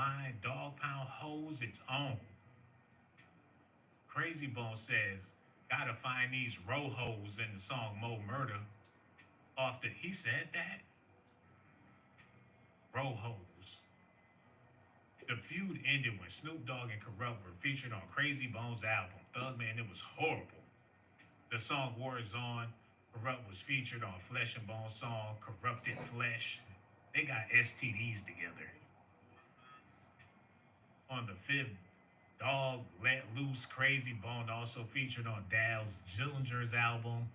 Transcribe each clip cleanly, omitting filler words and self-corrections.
line Dog Pound holds its own. Crazy Bone says, gotta find these rojos in the song Mo Murder. Off the, he said that? Rojos. The feud ended when Snoop Dogg and Corrupt were featured on Crazy Bones' album, Thug Man. It was horrible. The song War is On. Corrupt was featured on Flesh and Bone song Corrupted Flesh. They got STDs together. On the fifth, Dog Let Loose. Crazy Bone also featured on Daz Dillinger's album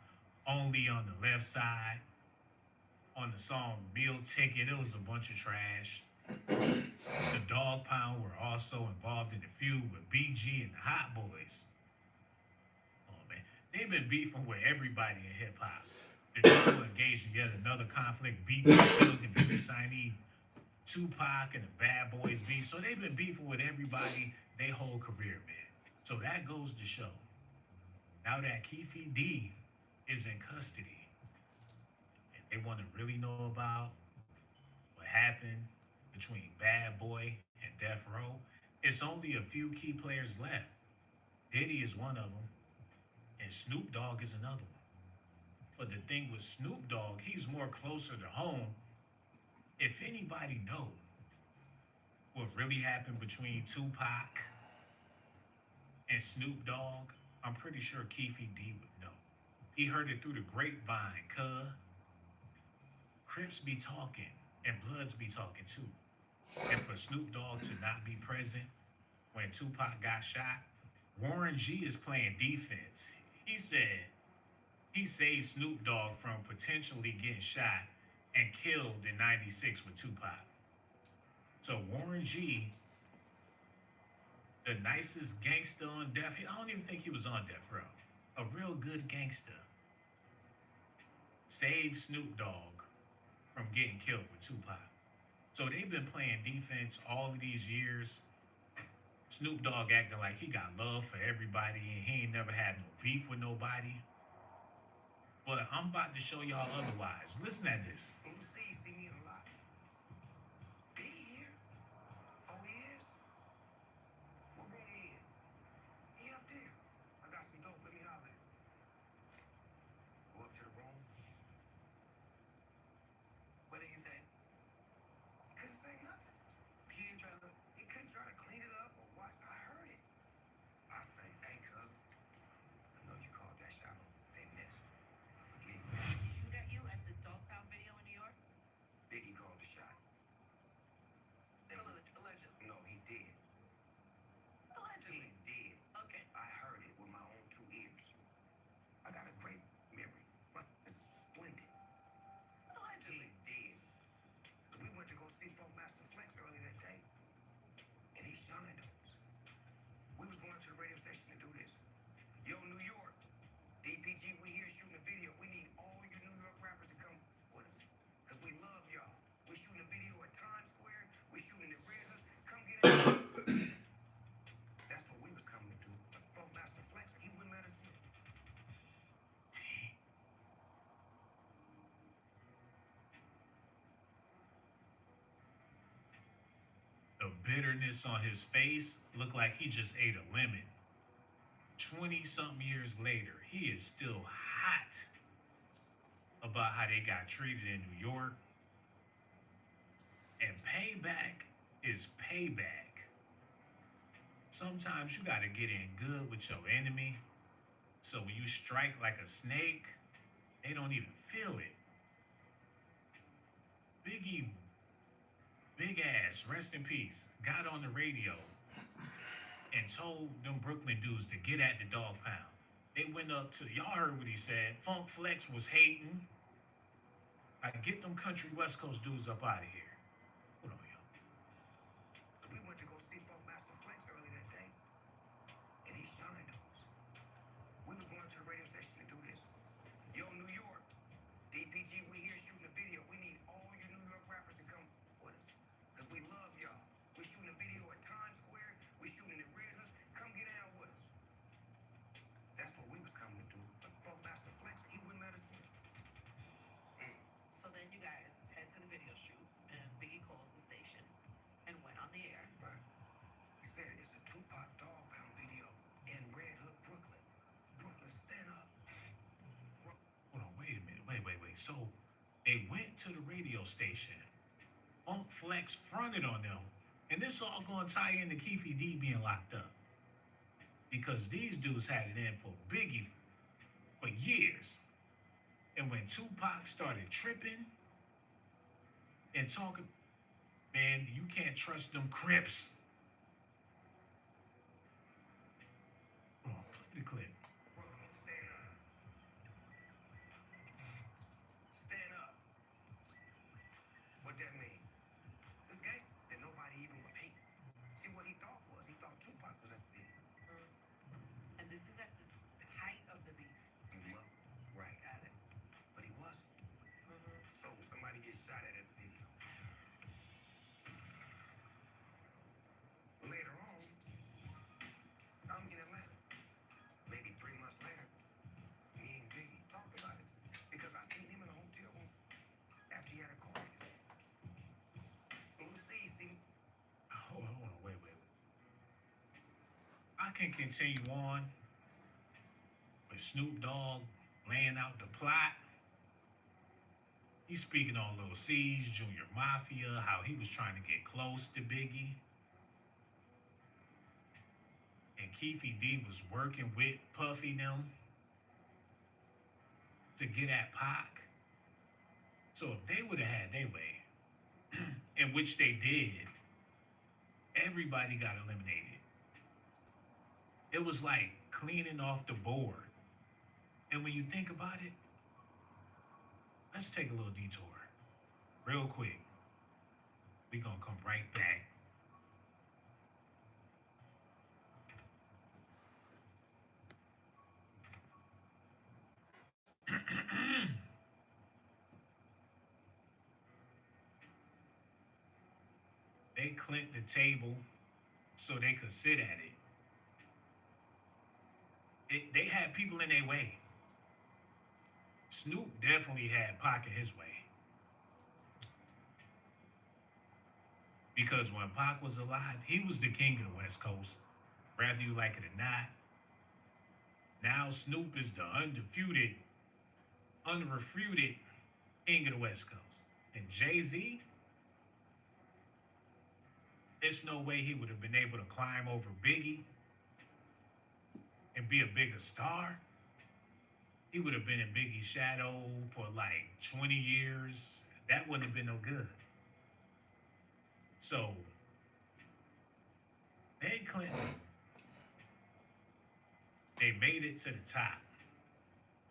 Only on the Left Side. On the song Meal Ticket, it was a bunch of trash. The Dog Pound were also involved in the feud with BG and the Hot Boys. Oh man, they've been beefing with everybody in hip hop. The duo engaged in yet another conflict, beef with Thug and the Signee, Tupac and the Bad Boys beef. So they've been beefing with everybody their whole career, man. So that goes to show. Now that Keefe D is in custody and they want to really know about what happened between Bad Boy and Death Row, it's only a few key players left. Diddy is one of them, and Snoop Dogg is another one. But the thing with Snoop Dogg, he's more closer to home. If anybody know what really happened between Tupac and Snoop Dogg, I'm pretty sure Keefe D would know. He heard it through the grapevine, cuh. Crips be talking, and Bloods be talking too. And for Snoop Dogg to not be present when Tupac got shot, Warren G is playing defense. He said he saved Snoop Dogg from potentially getting shot and killed in 96 with Tupac. So Warren G, the nicest gangster on death, I don't even think he was on death row. A real good gangster. Saved Snoop Dogg from getting killed with Tupac. So they've been playing defense all of these years. Snoop Dogg acting like he got love for everybody and he ain't never had no beef with nobody. But I'm about to show y'all otherwise. Listen at this. See me a lot. Be here. Oh, he is? What room he in? He up there. I got some dope. Let me holler. Go up to the room. What did he say? He couldn't say nothing. He didn't try to. He couldn't try to clean it up or what? I heard it. I say, hey, cuz, I know you called that shot. They missed. I forget. Shoot at you at the Dog Pound video in New York? Biggie called the shot. Allegedly. No, he did. Allegedly. He did. Okay. I heard it with my own two ears. I got a great memory. It's splendid. Allegedly. He did. We went to go see Funk Master Flex earlier that day, and he shined on us. We was going to the radio station to do this. Yo, New York, DPG, we here shooting a video. We need all you New York rappers to come with us, because we love y'all. We shooting a video at Times Square. We shooting at Red Hook. Come get it. That's what we was coming to do. But Funk Master Flex, he wouldn't let us in. The bitterness on his face looked like he just ate a lemon. 20 something years later, he is still hot about how they got treated in New York. And payback is payback. Sometimes you got to get in good with your enemy. So when you strike like a snake, they don't even feel it. Biggie, big ass, rest in peace, got on the radio and told them Brooklyn dudes to get at the Dog Pound. They went up to, y'all heard what he said. Funk Flex was hating. Like, get them country West Coast dudes up out of here. Hold on, yo. We went to go see Funk Master Flex earlier that day, and he shined on us. We was going to the radio station to do this. Yo, New York, DPG, we here shooting a video. We need all you New York rappers to come with us, because we love y'all. We shooting a video at Times Square. We shooting at Red Hook. Come get down with us. That's what we was coming to do. But Funk Master Flex, he wouldn't let us in. So then you guys head to the video shoot, and Biggie calls the station and went on the air. So they went to the radio station. Funk Flex fronted on them. And this all going to tie into Keefy D being locked up. Because these dudes had it in for Biggie for years. And when Tupac started tripping and talking, man, you can't trust them Crips. Hold on, play the clip. Stand up. What that mean? This guy that nobody even would pay. See what he thought was? He thought Tupac was at the video. And this is at the height of the beef. Well, right at it. But he wasn't. So somebody gets shot at the video. Later on, I'm in Atlanta. Maybe 3 months later, me and Biggie talked about it. Because I seen him in a hotel room after he had a car accident. Lucy, see, Hold on, wait. I can continue on with Snoop Dogg laying out the plot. He's speaking on Lil C's, Junior Mafia, how he was trying to get close to Biggie. And Keefy D was working with Puffy them to get at Pac. So if they would have had their way, in which they did, everybody got eliminated. It was like cleaning off the board. And when you think about it, let's take a little detour. Real quick. We're going to come right back. They clinked the table so they could sit at it. They had people in their way. Snoop definitely had Pac in his way. Because when Pac was alive, he was the king of the West Coast, whether you like it or not. Now Snoop is the undefeated, unrefuted king of the West Coast. And Jay-Z, there's no way he would have been able to climb over Biggie and be a bigger star. He would have been in Biggie's shadow for like 20 years. That wouldn't have been no good. So, they made it to the top.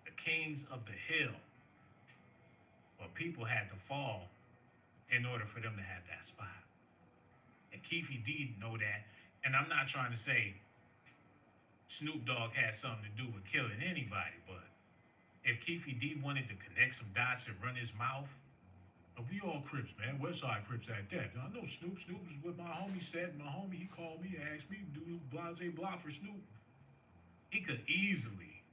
The kings of the hill. But people had to fall in order for them to have that spot. And Keefy D know that. And I'm not trying to say Snoop Dogg had something to do with killing anybody, but if Keefy D wanted to connect some dots and run his mouth, we all Crips, man. Westside Crips at that. I know Snoop. Snoop is what my homie said. My homie, he called me and asked me to do blase blah for Snoop. He could easily.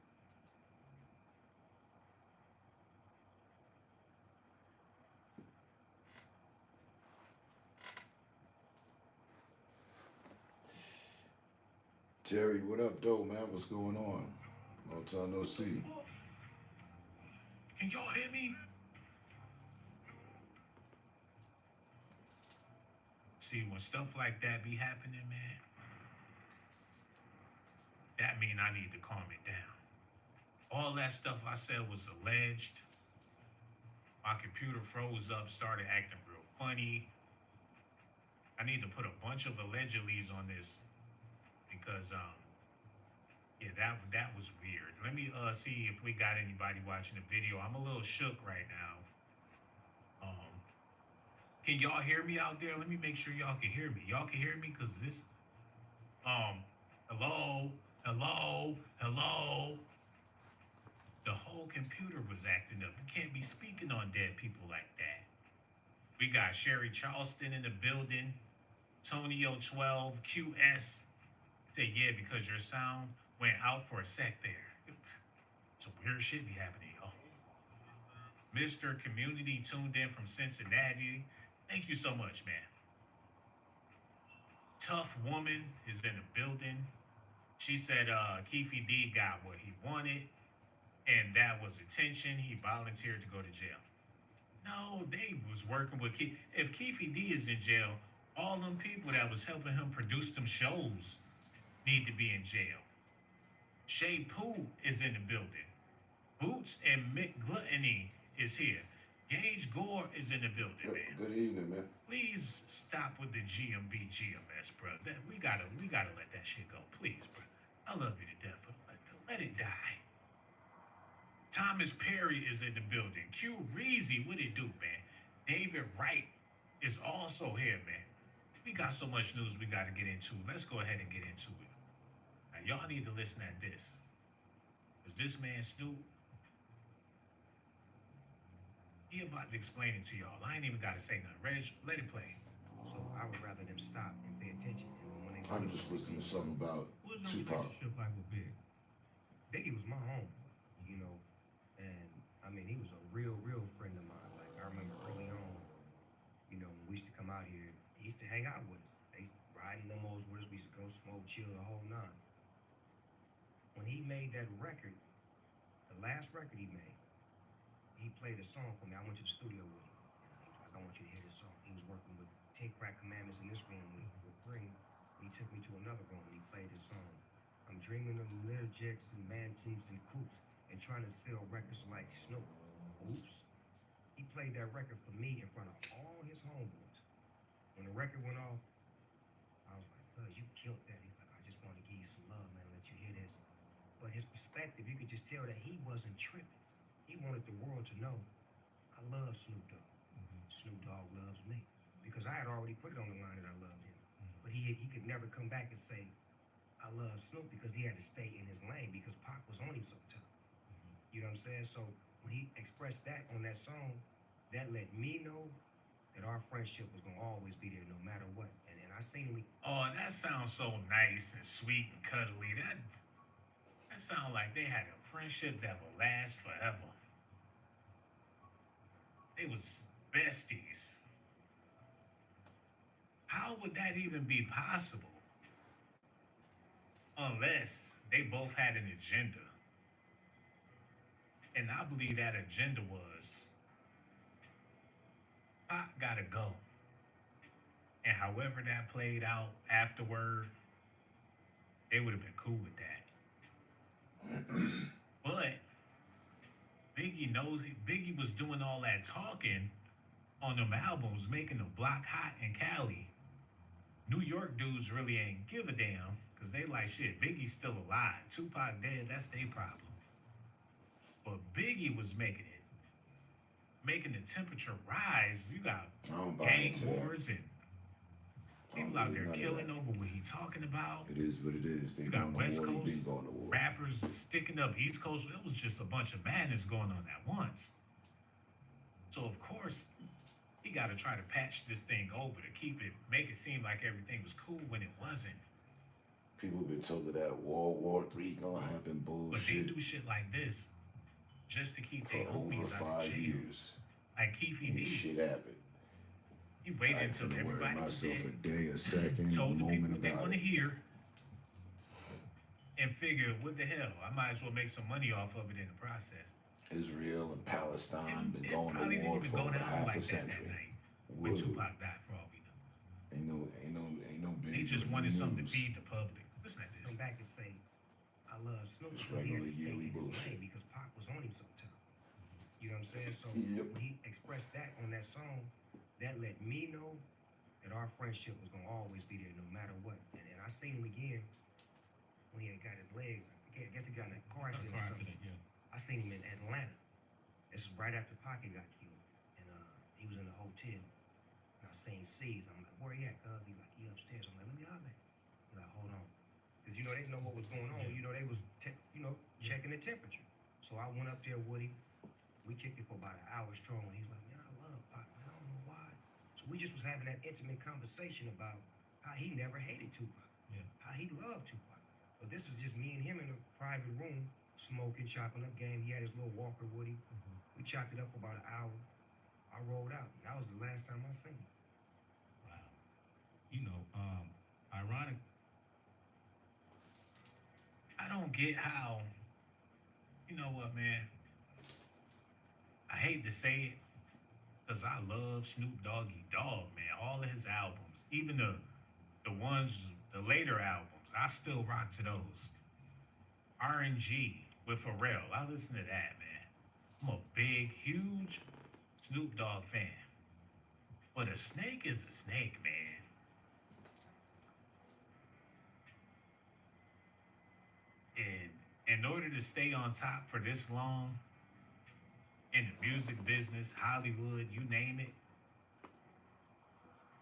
Terry, what up, though, man? What's going on? Long time no see. Can y'all hear me? See, when stuff like that be happening, man, that mean I need to calm it down. All that stuff I said was alleged. My computer froze up, started acting real funny. I need to put a bunch of allegedlys on this because, yeah, that was weird. Let me see if we got anybody watching the video. I'm a little shook right now. Can y'all hear me out there? Let me make sure y'all can hear me. Y'all can hear me because this, hello. The whole computer was acting up. You can't be speaking on dead people like that. We got Sherry Charleston in the building. Tonio 12 QS said, yeah, because your sound went out for a sec there. Some weird shit be happening, y'all. Mr. Community tuned in from Cincinnati. Thank you so much, man. Tough Woman is in the building. She said Keefy D got what he wanted. and that was attention. He volunteered to go to jail. No, they was working with Keith. If Keefy D is in jail, all them people that was helping him produce them shows need to be in jail. Shay Pooh is in the building. Boots and Mick Gluttony is here. Gage Gore is in the building, man. Good evening, man. Please stop with the GMB GMS, bro. We gotta let that shit go, please, bro. I love you to death, but let it die. Thomas Perry is in the building. Q Reezy, what it do, man? David Wright is also here, man. We got so much news we got to get into. Let's go ahead and get into it. Now, y'all need to listen at this. Because this man, Snoop, he about to explain it to y'all. I ain't even got to say nothing. Reg, let it play. So I would rather them stop and pay attention. And when they I'm just listening to something about What's no Tupac. relationship like with Big? Biggie was my home, you know, and I mean he was a real friend of mine. Like I remember early on, you know, when we used to come out here, he used to hang out with us. They riding limos with us. We used to go smoke, chill, the whole nine. When he made that record, the last record he made, he played a song for me. I went to the studio with him. He was like, I want you to hear this song. He was working with Take Crack Commandments in this room with Green. He took me to another room and he played his song. I'm dreaming of little jets and mansions and coops and trying to sell records like Snoop. Oops. He played that record for me in front of all his homeboys. When the record went off, I was like, cuz you killed that. He's like, I just want to give you some love, man, let you hear this. But his perspective, you could just tell that he wasn't tripping. He wanted the world to know, I love Snoop Dogg. Snoop Dogg loves me. Because I had already put it on the line that I loved him. But he could never come back and say, I love Snoop, because he had to stay in his lane because Pac was on him sometimes. You know what I'm saying? So when he expressed that on that song, that let me know that our friendship was gonna always be there no matter what. And I seen him. Oh, that sounds so nice and sweet and cuddly. That sounds like they had a friendship that will last forever. They was besties. How would that even be possible? Unless they both had an agenda. And I believe that agenda was Pac gotta go. And however that played out afterward, they would have been cool with that. But Biggie was doing all that talking on them albums, making the block hot in Cali. New York dudes really ain't give a damn because they like shit. Biggie's still alive. Tupac dead, that's their problem. But Biggie was making the temperature rise. You got I don't buy gang into that. wars and I don't people out believe there none of killing that. over what he talking about. It is what it is. They You got going to West war. They Coast been going to war. rappers sticking up East Coast. It was just a bunch of madness going on at once. So of course, he got to try to patch this thing over to make it seem like everything was cool when it wasn't. People been told that World War III gonna happen But they bullshit do shit like this just to keep for their over homies out of 5 jail. years. Like Keefy Ain't D, shit happened. he I waited ain't until finna worry everybody was myself dead. a day, a second, a Told the people moment what they about want to it. hear, and figure, what the hell? I might as well make some money off of it in the process. Israel and Palestine been It going probably to didn't war even for go over down half a like that century. night when Whoa. Tupac died, for all we know. Ain't no big. They just wanted something to news. feed the public. Listen at this. Come back and say, I love Snoop It's because he had regular to stay yearly in his bullshit. lane because Pac was on him sometimes. You know what I'm saying? So Yep. when he expressed that on that song, that let me know that our friendship was gonna always be there no matter what. And I seen him again when he had got his legs. I guess he got in a car accident or Prior to something. that, yeah. I seen him in Atlanta. This is right after Pocket got killed. And he was in the hotel. And I seen C's. I'm like, where he at, cuz? He's like, he upstairs. I'm like, let me holler. He's like, hold on. Because, you know, they didn't know what was going on. Yeah. You know, they was, checking the temperature. So I went up there with him. We kicked it for about an hour strong. And he's like, man, I love Pac, man. I don't know why. So we just was having that intimate conversation about how he never hated Tupac. Yeah. How he loved Tupac. But this is just me and him in a private room, smoking, chopping up game. He had his little walker with him. We chopped it up for about an hour. I rolled out. That was the last time I seen him. Wow. You know, ironic. I don't get how, You know what, man? I hate to say it, because I love Snoop Doggy Dogg, man. All of his albums, even the ones, the later albums, I still rock to those. RNG with Pharrell, I listen to that, man. I'm a big, huge Snoop Dogg fan. But a snake is a snake, man. And in order to stay on top for this long in the music business, Hollywood, you name it,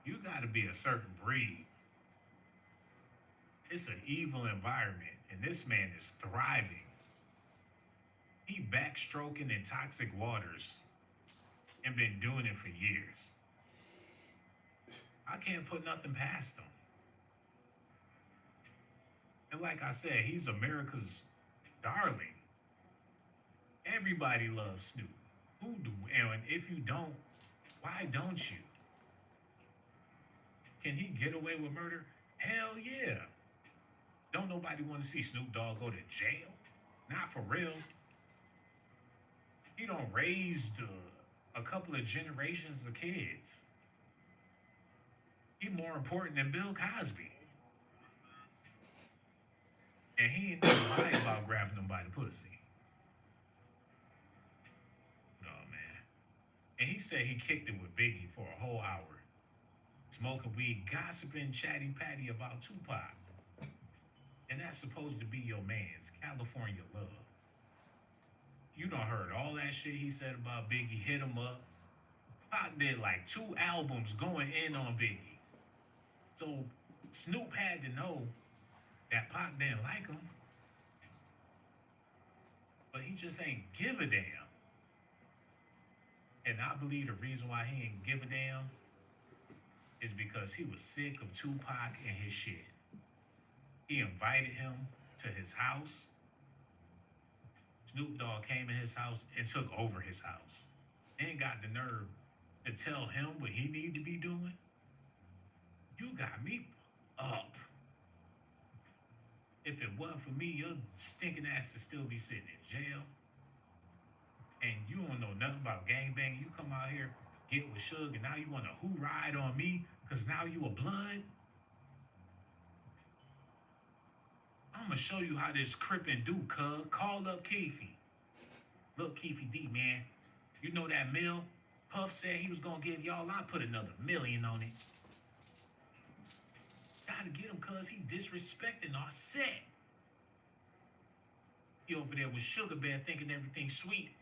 you got to be a certain breed. It's an evil environment, and this man is thriving. He backstroking in toxic waters and been doing it for years. I can't put nothing past him. And like I said, he's America's darling. Everybody loves Snoop. Who do? And if you don't, why don't you? Can he get away with murder? Hell yeah. Don't nobody want to see Snoop Dogg go to jail? Not for real. He don't raised a couple of generations of kids. He more important than Bill Cosby. And he ain't never lied about grabbing them by the pussy. No, man. And he said he kicked it with Biggie for a whole hour. Smoking weed, gossiping, chatty patty about Tupac. And that's supposed to be your man's California love. You done heard all that shit he said about Biggie, hit him up. Pac did like 2 albums going in on Biggie. So Snoop had to know that Pac didn't like him. But he just ain't give a damn. And I believe the reason why he ain't give a damn is because he was sick of Tupac and his shit. He invited him to his house. Snoop Dogg came in his house and took over his house. And got the nerve to tell him what he need to be doing. You got me up. If it wasn't for me, your stinking ass would still be sitting in jail. And you don't know nothing about gangbanging. You come out here, get with Suge, and now you want to who ride on me because now you a blood? I'm going to show you how this crippin' do, cuz. Call up Keefy. Look, Keefy D, man. You know that mill? Puff said he was going to give y'all, I put another $1 million on it. Gotta get him, cuz he disrespecting our set. He over there with Sugar Bear thinking everything's sweet.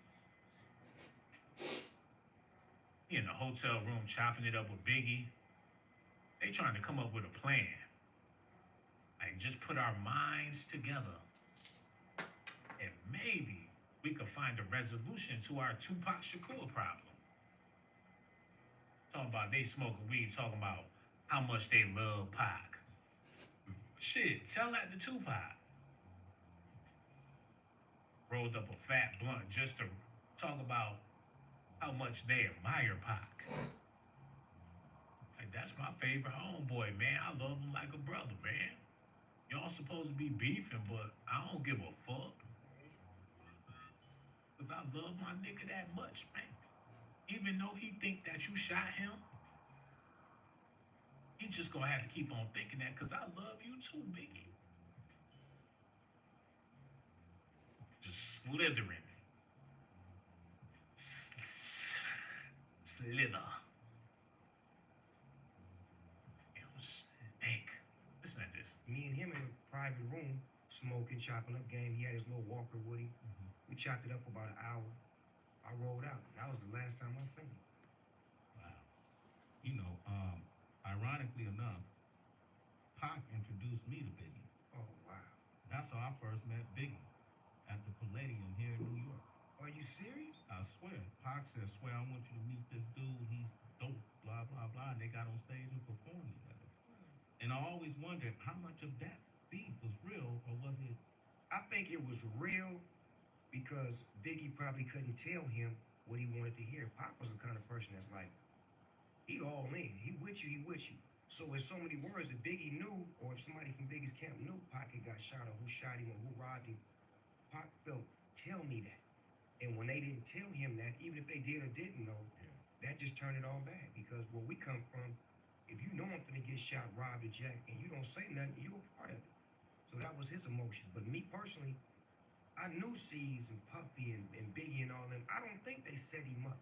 He in the hotel room chopping it up with Biggie. They trying to come up with a plan. Like, just put our minds together. And maybe we could find a resolution to our Tupac Shakur problem. Talking about they smoking weed, talking about how much they love Pac. Shit, tell that to Tupac. Rolled up a fat blunt just to talk about how much they admire Pac. Like, that's my favorite homeboy, man. I love him like a brother, man. Y'all supposed to be beefing, but I don't give a fuck. Because I love my nigga that much, man. Even though he think that you shot him, he just gonna have to keep on thinking that because I love you too, Biggie. Just slithering. Slither. Snake. Listen at this. Me and him in a private room, smoking, chopping up game. He had his little walker with him. We chopped it up for about an hour. I rolled out. That was the last time I seen him. Wow. You know, ironically enough, Pac introduced me to Biggie. Oh, wow. That's how I first met Biggie at the Palladium here in New York. Are you serious? I swear. Pac said, swear, I want you to meet this dude. He's dope, blah, blah, blah. And they got on stage and performed together. And I always wondered how much of that beef was real or was it? I think it was real because Biggie probably couldn't tell him what he wanted to hear. Pac was the kind of person that's like, he all in. He with you, he with you. So with so many words that Biggie knew, or if somebody from Biggie's camp knew Pac had got shot or who shot him or who robbed him, Pac felt tell me that. And when they didn't tell him that, even if they did or didn't know, that just turned it all bad. Because where we come from, if you know I'm finna get shot, robbed, or jacked, and you don't say nothing, you're a part of it. So that was his emotion. But me personally, I knew C's and Puffy and Biggie and all them. I don't think they set him up.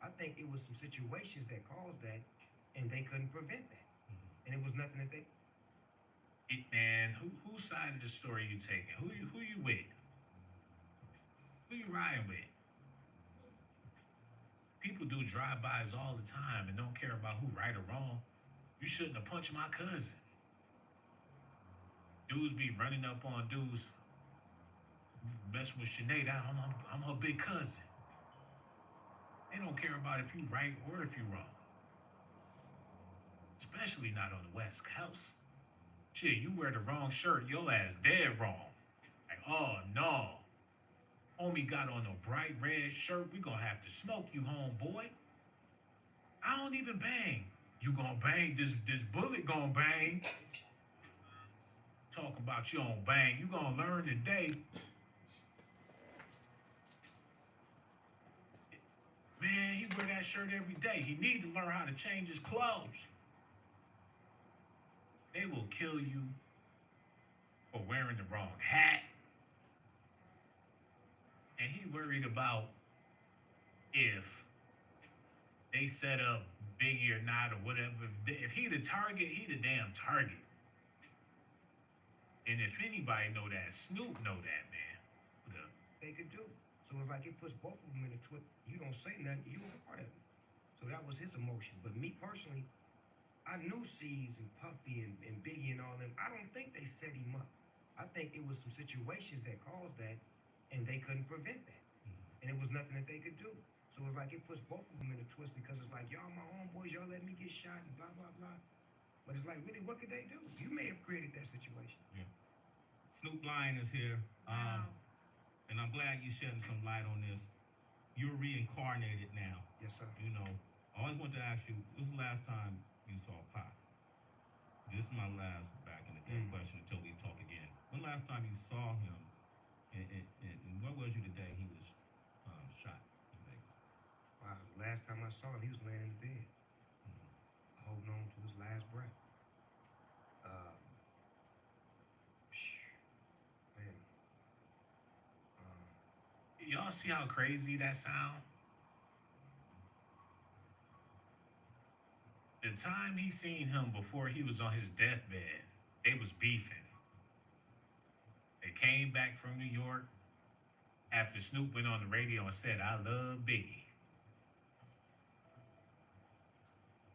I think it was some situations that caused that, and they couldn't prevent that. And it was nothing that they. Man, whose side of the story you taking? Who you with? Who you riding with? People do drive-bys all the time and don't care about who right or wrong. You shouldn't have punched my cousin. Dudes be running up on dudes, messing with Sinead. I'm her big cousin. They don't care about if you right or if you wrong. Especially not on the West Coast. Shit, you wear the wrong shirt, your ass dead wrong. Like, oh no. Homie got on a bright red shirt, we gonna have to smoke you, homeboy. I don't even bang. You gonna bang, this bullet gonna bang. Talking about you don't bang, you gonna learn today. Man, he wear that shirt every day. He need to learn how to change his clothes. They will kill you for wearing the wrong hat. And he worried about if they set up Biggie or not or whatever. If he the target, he the damn target. And if anybody know that, Snoop know that, man. They could do. So it's like it puts both of them in a twist. You don't say nothing, you're a part of it. So that was his emotion. But me personally, I knew C's and Puffy and Biggie and all them. I don't think they set him up. I think it was some situations that caused that, and they couldn't prevent that. And it was nothing that they could do. So it's like it puts both of them in a twist because it's like, y'all my homeboys, y'all let me get shot and blah, blah, blah. But it's like, really, what could they do? You may have created that situation. Snoop Lion is here. Wow. And I'm glad you're shedding some light on this. You're reincarnated now. Yes, sir. You know, I always want to ask you, when's the last time you saw Pac? This is my last back in the day question until we talk again. When last time you saw him, and where was you the day he was shot in Vegas? Wow, the last time I saw him, he was laying in the bed, holding on to his last breath. Man. Y'all see how crazy that sound? The time he seen him before he was on his deathbed, they was beefing. They came back from New York after Snoop went on the radio and said, I love Biggie.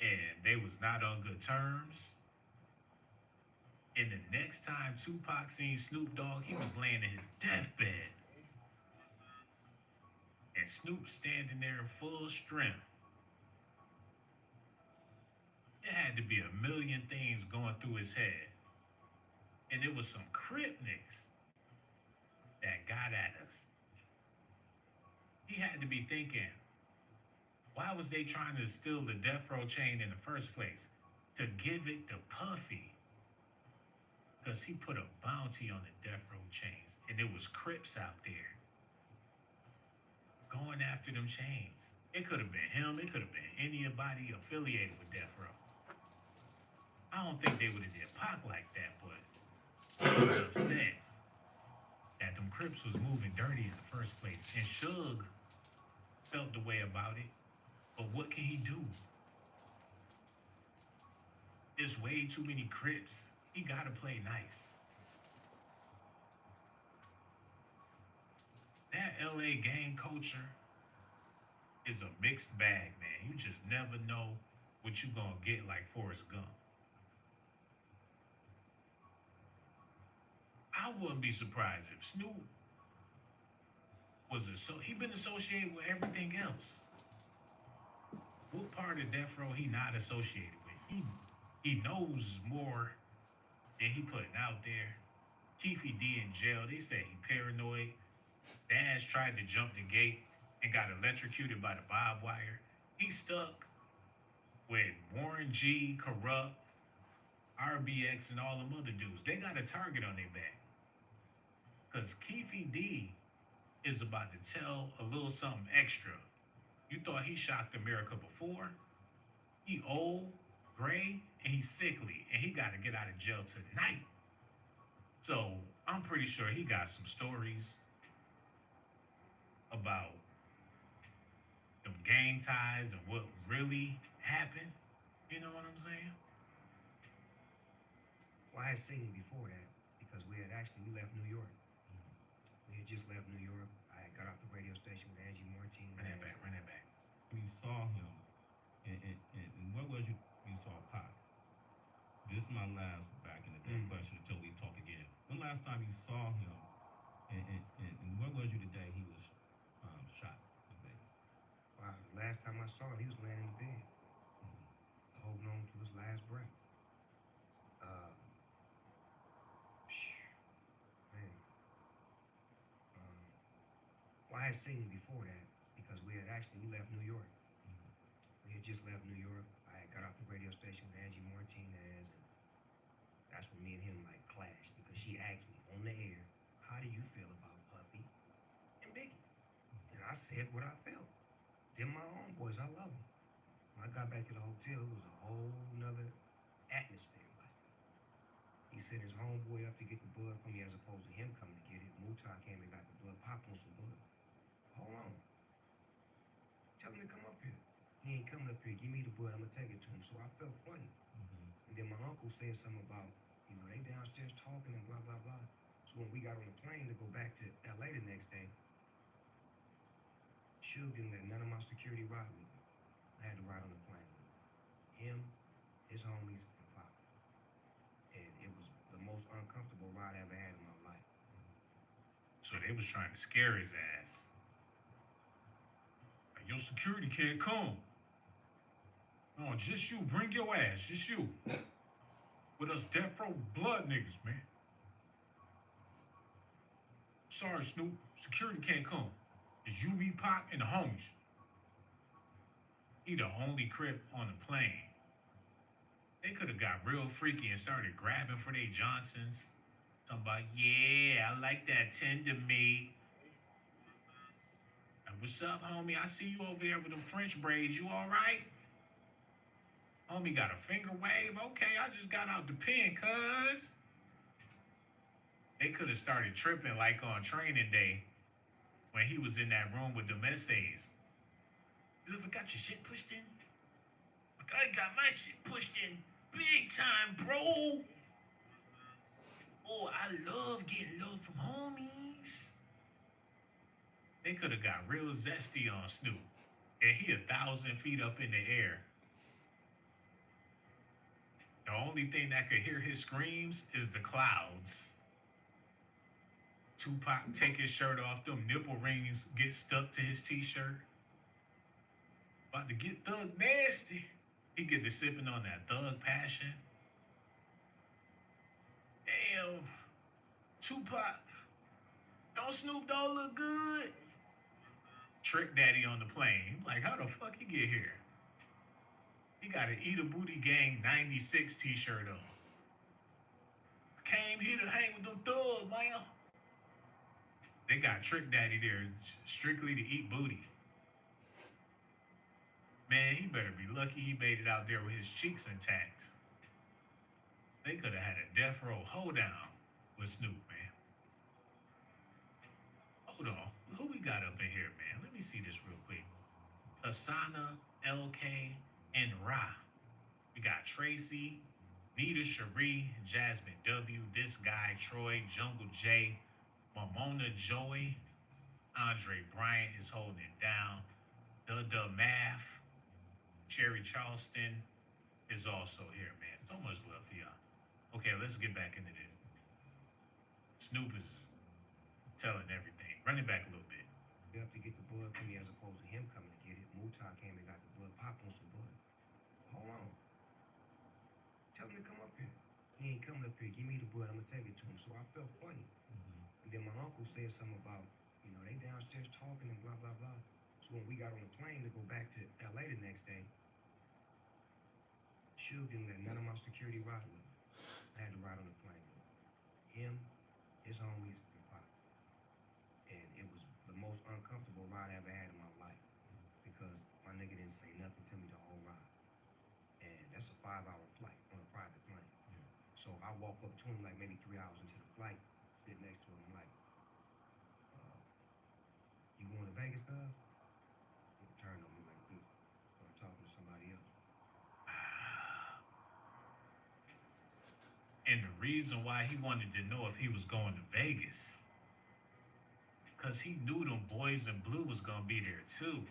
And they was not on good terms. And the next time Tupac seen Snoop Dogg, he was laying in his deathbed. And Snoop standing there in full strength. It had to be a million things going through his head. And it was some Crip niggas that got at us. He had to be thinking, why was they trying to steal the death row chain in the first place? To give it to Puffy. Because he put a bounty on the death row chains. And there was Crips out there going after them chains. It could have been him. It could have been anybody affiliated with death row. I don't think they would have did Pac like that, but they were upset that them Crips was moving dirty in the first place. And Suge felt the way about it. But what can he do? There's way too many Crips. He gotta play nice. That LA gang culture is a mixed bag, man. You just never know what you gonna get like Forrest Gump. I wouldn't be surprised if Snoop was he been associated with everything else. What part of death row he not associated with? He knows more than he putting out there. Keefy D in jail. They say he paranoid. Dash tried to jump the gate and got electrocuted by the barbed wire. He stuck with Warren G, Corrupt, RBX, and all them other dudes. They got a target on their back. Because Keefy D is about to tell a little something extra. You thought he shocked America before? He old, gray, and he's sickly, and he got to get out of jail tonight. So I'm pretty sure he got some stories about them gang ties and what really happened. You know what I'm saying? Well, I had seen him before that because we left New York. We had just left New York. I had got off the radio station with Angie Martinez. Run that back, run that back. When you saw him, and what was you saw Pac? This is my last back in the day question until we talk again. When last time you saw him, and what was you the day he was shot in Vegas? Wow, the last time I saw him, he was laying in the bed, holding on to his last breath. Man. Well, I had seen him before that because we left New York. We had just left New York. I had got off the radio station with Angie Martinez, and that's when me and him like clashed because she asked me on the air, "How do you feel about Puffy and Biggie?" And I said what I felt. They're my homeboys. I love them. When I got back to the hotel, it was a whole nother atmosphere. Like he sent his homeboy up to get the blood from me as opposed to him coming to get it. Mutar came and got the blood. Pop on some blood. Hold on. Tell him to come up here. He ain't coming up here. Give me the blood. I'm gonna take it to him. So I felt funny. And then my uncle said something about, they downstairs talking and blah blah blah. So when we got on the plane to go back to LA the next day, Suge didn't let none of my security ride with me. I had to ride on the plane with him, his homies, and Pop. And it was the most uncomfortable ride I ever had in my life. So they was trying to scare his ass. Like, your security can't come. No, just you. Bring your ass. Just you. With us death row blood niggas, man. Sorry, Snoop. Security can't come. It's you, me, Pop, and the homies. He the only crip on the plane. They could have got real freaky and started grabbing for their Johnsons. Talking about, yeah, I like that tender meat. And what's up, homie? I see you over there with them French braids. You all right? Homie got a finger wave. Okay, I just got out the pen, cuz. They could have started tripping like on training day when he was in that room with the essays. You ever got your shit pushed in? Like, I got my shit pushed in big time, bro. Oh, I love getting love from homies. They could have got real zesty on Snoop. And he 1,000 feet up in the air. The only thing that could hear his screams is the clouds. Tupac take his shirt off, them nipple rings get stuck to his t-shirt. About to get thug nasty. He get to sipping on that thug passion. Damn. Tupac. Don't Snoop Dogg look good? Trick Daddy on the plane. Like, how the fuck he get here? He got an Eat a Booty Gang 96 t-shirt on. Came here to hang with them thugs, man. They got Trick Daddy there strictly to eat booty. Man, he better be lucky he made it out there with his cheeks intact. They could have had a death row hoedown with Snoop, man. Hold on. Who we got up in here, man? Let me see this real quick. Hasana, LK, and Ra. We got Tracy, Nita Cherie, Jasmine W, This Guy, Troy, Jungle J, Mamona Joey, Andre Bryant is holding it down. The Math, Cherry Charleston is also here, man. So much love for y'all. Okay, let's get back into this. Snoop is telling everything. Run it back a little bit. You have to get the blood from me as opposed to him coming to get it. Mutar came and got the blood. Pop on some blood. Hold on. Tell him to come up here. He ain't coming up here. Give me the blood. I'm gonna take it to him. So I felt funny. And then my uncle said something about, they downstairs talking and blah, blah, blah. So when we got on the plane to go back to LA the next day, Suge didn't let none of my security ride with me. I had to ride on the plane with him, his homies, and Pop. And it was the uncomfortable ride I ever had in my life because my nigga didn't say nothing to me the whole ride. And that's a 5-hour flight on a private plane. So I walk up to him like maybe 3 hours into the flight, sit next to him, I'm like, you going to Vegas, cuz? He turned on me like this, started talking to somebody else. And the reason why he wanted to know if he was going to Vegas, because he knew them boys in blue was going to be there too.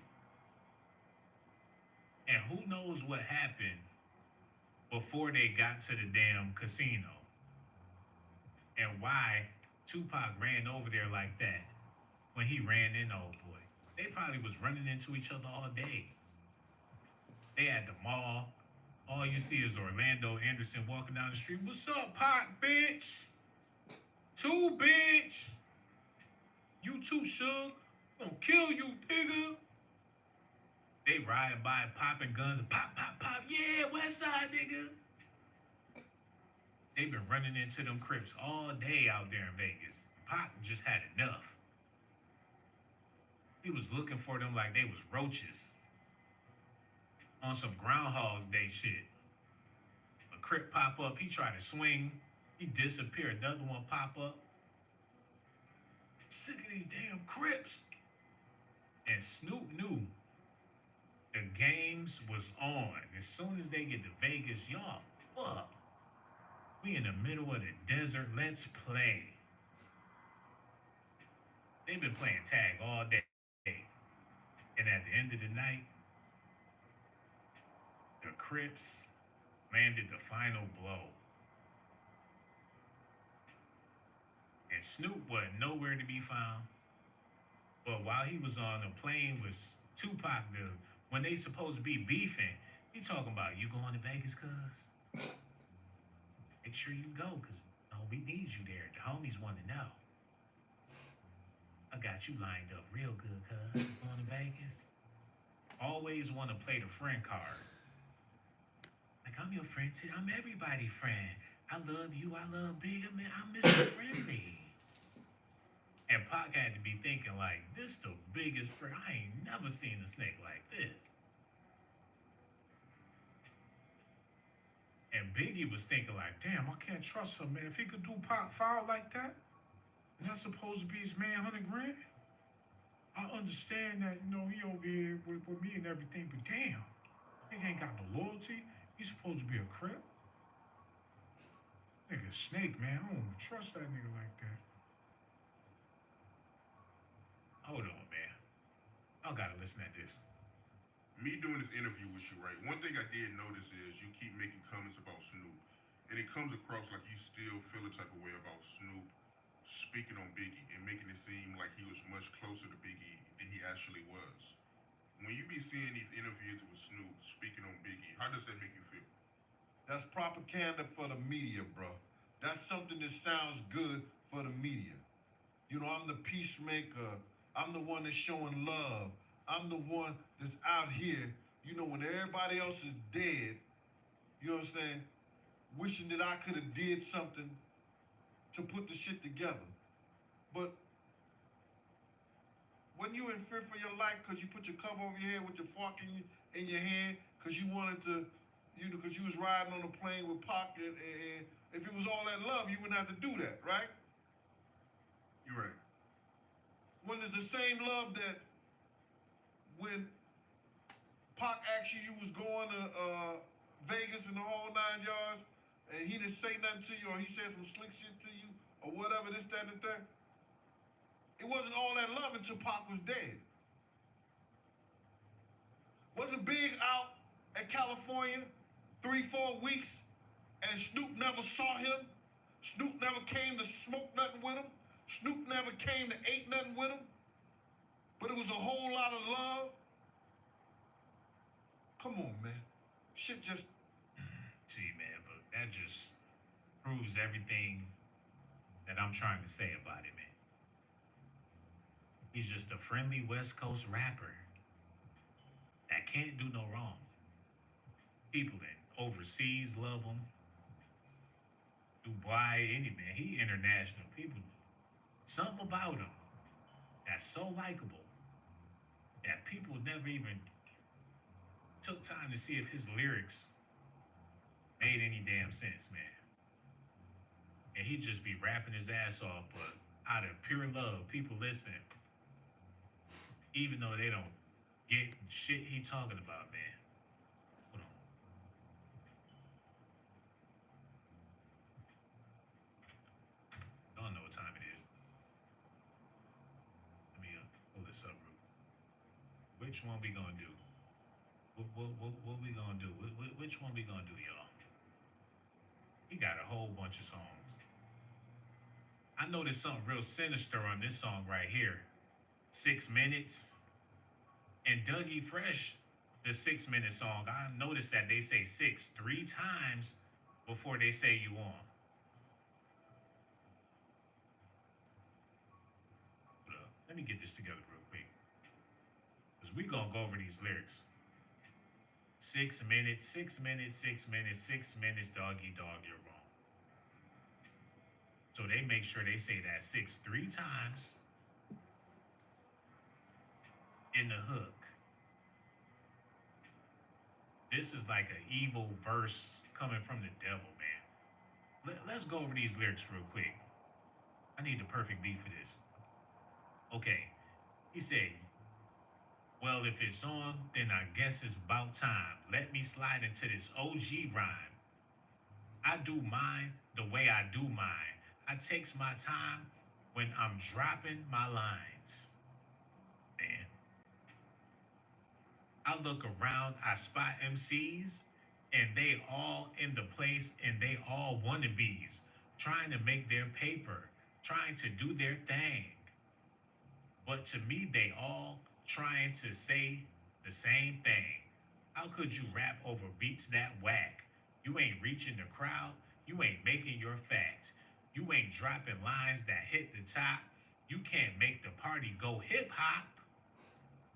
And who knows what happened before they got to the damn casino. And why Tupac ran over there like that when he ran in old boy. They probably was running into each other all day. They at the mall. All you see is Orlando Anderson walking down the street. What's up, Pac, bitch? Two, bitch. You too, Suge. Gonna kill you, nigga. They riding by, popping guns, pop, pop, pop. Yeah, West Side, nigga. They've been running into them Crips all day out there in Vegas. Pac just had enough. He was looking for them like they was roaches. On some Groundhog Day shit. A Crip pop up, he tried to swing. He disappeared. Another one pop up. Sick of these damn Crips. And Snoop knew the games was on. As soon as they get to Vegas, y'all fuck. We in the middle of the desert. Let's play. They've been playing tag all day. And at the end of the night, the Crips landed the final blow. And Snoop wasn't nowhere to be found. But while he was on a plane with Tupac, when they supposed to be beefing, he talking about, you going to Vegas, cuz? Make sure you go, cuz we need you there. The homies want to know. I got you lined up real good, cuz. You going to Vegas? Always want to play the friend card. Like, I'm your friend too. I'm everybody's friend. I love you. I love Big. I'm Mr. Friendly. And Pac had to be thinking like, this the biggest friend. I ain't never seen a snake like this. And Biggie was thinking like, damn, I can't trust him, man. If he could do Pac foul like that, and that's supposed to be his man, 100 grand. I understand that, he over here with me and everything, but damn, he ain't got no loyalty. He's supposed to be a Crip. Nigga, snake, man. I don't trust that nigga like that. Hold on, man. I gotta listen at this. Me doing this interview with you, right? One thing I did notice is you keep making comments about Snoop, and it comes across like you still feel a type of way about Snoop speaking on Biggie and making it seem like he was much closer to Biggie than he actually was. When you be seeing these interviews with Snoop speaking on Biggie, how does that make you feel? That's propaganda for the media, bro. That's something that sounds good for the media. I'm the peacemaker. I'm the one that's showing love. I'm the one that's out here, when everybody else is dead, you know what I'm saying, wishing that I could have did something to put the shit together. But when you in fear for your life because you put your cover over your head with your fork in your hand because you wanted to, because you was riding on a plane with Pac, and if it was all that love, you wouldn't have to do that, right? You're right. When there's the same love that when Pac asked you was going to Vegas and the whole 9 yards, and he didn't say nothing to you, or he said some slick shit to you, or whatever, this, that, and the thing. It wasn't all that love until Pac was dead. Wasn't Big out at California 3-4 weeks, and Snoop never saw him? Snoop never came to smoke nothing with him? Snoop never came to eat nothing with him? But it was a whole lot of love? Come on, man. Shit just... See, man, but that just proves everything that I'm trying to say about it, man. He's just a friendly West Coast rapper that can't do no wrong. People that overseas love him. Dubai, any man, he international. People, something about him that's so likable. that people never even took time to see if his lyrics made any damn sense, man. And he just be rapping his ass off, but out of pure love, people listen, even though they don't get shit he talking about, man. Hold on. I don't know what time it is. Let me pull this up, bro. Which one we gonna do? What we gonna do? Which one we gonna do, y'all? He got a whole bunch of songs. I noticed something real sinister on this song right here. 6 minutes. And Dougie Fresh, the 6 minute song, I noticed that they say six 3 times before they say you on. Hold up. Let me get this together real quick. Because we gonna go over these lyrics. 6 minutes, 6 minutes, 6 minutes, 6 minutes, doggy dog, you're wrong. So they make sure they say that 3 times in the hook. This is like an evil verse coming from the devil, man. Let's go over these lyrics real quick. I need the perfect beat for this. Okay, he said, well, if it's on, then I guess it's about time. Let me slide into this OG rhyme. I do mine the way I do mine. I takes my time when I'm dropping my lines. Man. I look around, I spot MCs, and they all in the place, and they all wannabes, trying to make their paper, trying to do their thing. But to me, they all trying to say the same thing. How could you rap over beats that whack? You ain't reaching the crowd, you ain't making your facts. You ain't dropping lines that hit the top. You can't make the party go hip hop.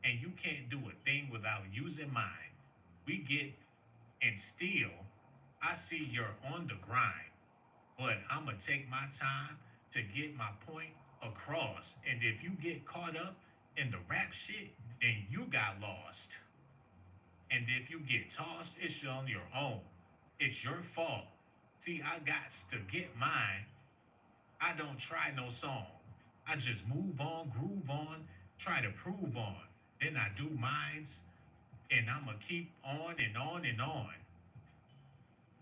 And you can't do a thing without using mine. We get and steal. I see you're on the grind. But I'ma take my time to get my point across. And if you get caught up in the rap shit, then you got lost. And if you get tossed, it's on your own. It's your fault. See, I got to get mine. I don't try no song. I just move on, groove on, try to prove on. Then I do mines, and I'ma keep on and on and on.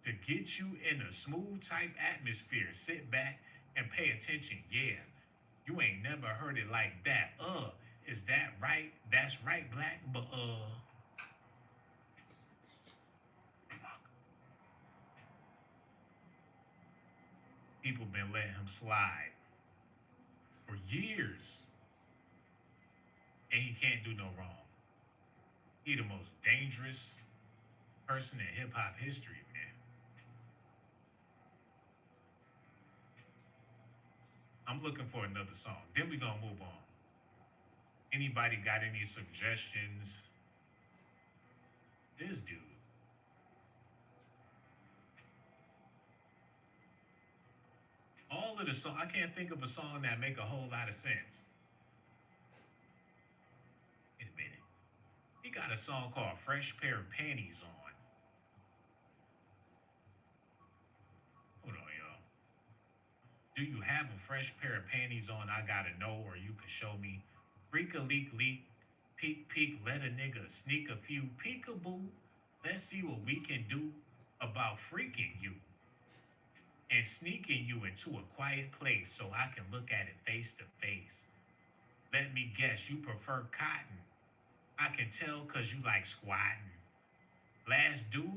To get you in a smooth type atmosphere, sit back and pay attention. Yeah, you ain't never heard it like that. Is that right? That's right, Black, but people been letting him slide for years. And he can't do no wrong. He the most dangerous person in hip hop history, man. I'm looking for another song. Then we gonna move on. Anybody got any suggestions? This dude. All of the song, I can't think of a song that make a whole lot of sense. In a minute. He got a song called Fresh Pair of Panties On. Hold on, y'all. Do you have a fresh pair of panties on? I gotta know, or you could show me. Freak a leak leak. Peek peek, let a nigga sneak a few. Peekaboo. Let's see what we can do about freaking you. And sneaking you into a quiet place so I can look at it face to face. Let me guess, you prefer cotton. I can tell cause you like squatting. Last dude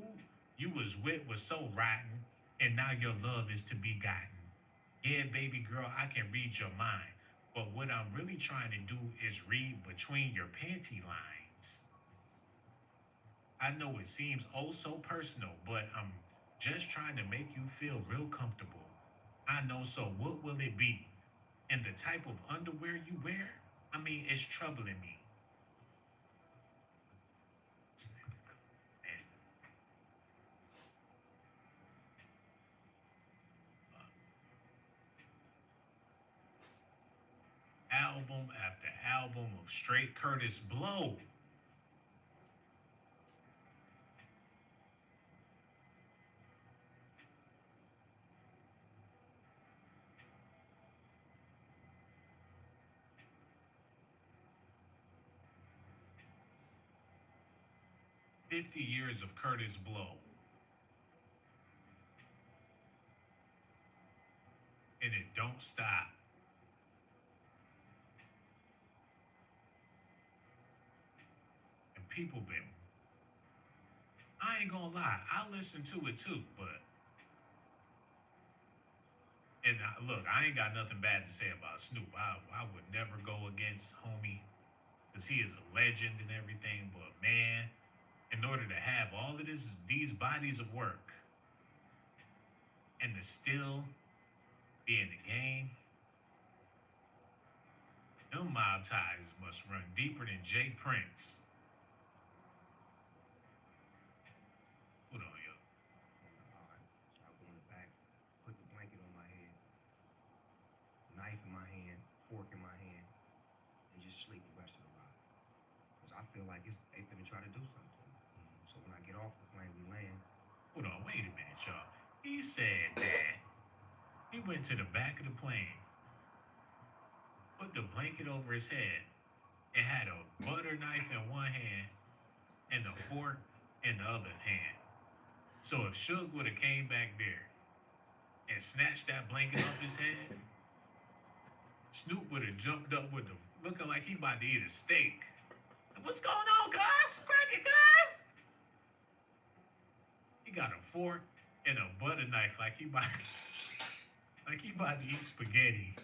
you was with was so rotten, and now your love is to be gotten. Yeah, baby girl, I can read your mind, but what I'm really trying to do is read between your panty lines. I know it seems oh so personal, but I'm just trying to make you feel real comfortable. I know, so what will it be? And the type of underwear you wear? I mean, it's troubling me. Album after album of straight Curtis Blow. "50 years of Curtis Blow." And it don't stop. And people been, I ain't gonna lie, I listen to it too, but, and look, I ain't got nothing bad to say about Snoop. I would never go against homie, because he is a legend and everything, but man, in order to have all of these bodies of work, and to still be in the game, them mob ties must run deeper than Jay Prince. Hold on, yo. All right. So I go in the back, put the blanket on my head, knife in my hand, fork in my hand, and just sleep the rest of the ride. Because I feel like they finna try to do something to me. So when I get off the plane, we land. Hold on, wait a minute, y'all. He said that he went to the back of the plane, put the blanket over his head, and had a butter knife in one hand and a fork in the other hand. So if Suge would have came back there and snatched that blanket off his head, Snoop would have jumped up with the looking like he about to eat a steak. What's going on, guys? Crack it, guys! He got a fork and a butter knife like he about to eat spaghetti.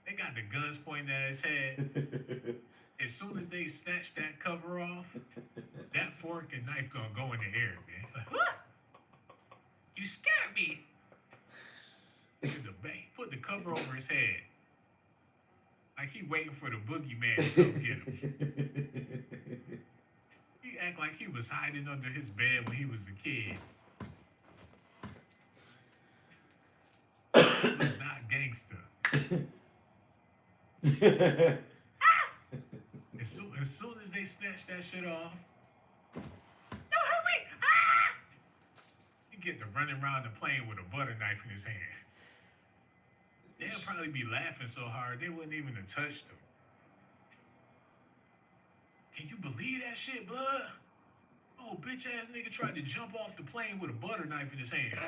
They got the guns pointing at his head. As soon as they snatch that cover off, that fork and knife gonna go in the air, man. Like, what? You scared me. He put the cover over his head. Like he waiting for the boogeyman to come get him. He act like he was hiding under his bed when he was a kid. He was not gangster. As soon as they snatch that shit off, don't hurt me! Ah! He get to running around the plane with a butter knife in his hand. They'll probably be laughing so hard they wouldn't even have touched him. Can you believe that shit, blood? Oh, bitch ass nigga tried to jump off the plane with a butter knife in his hand.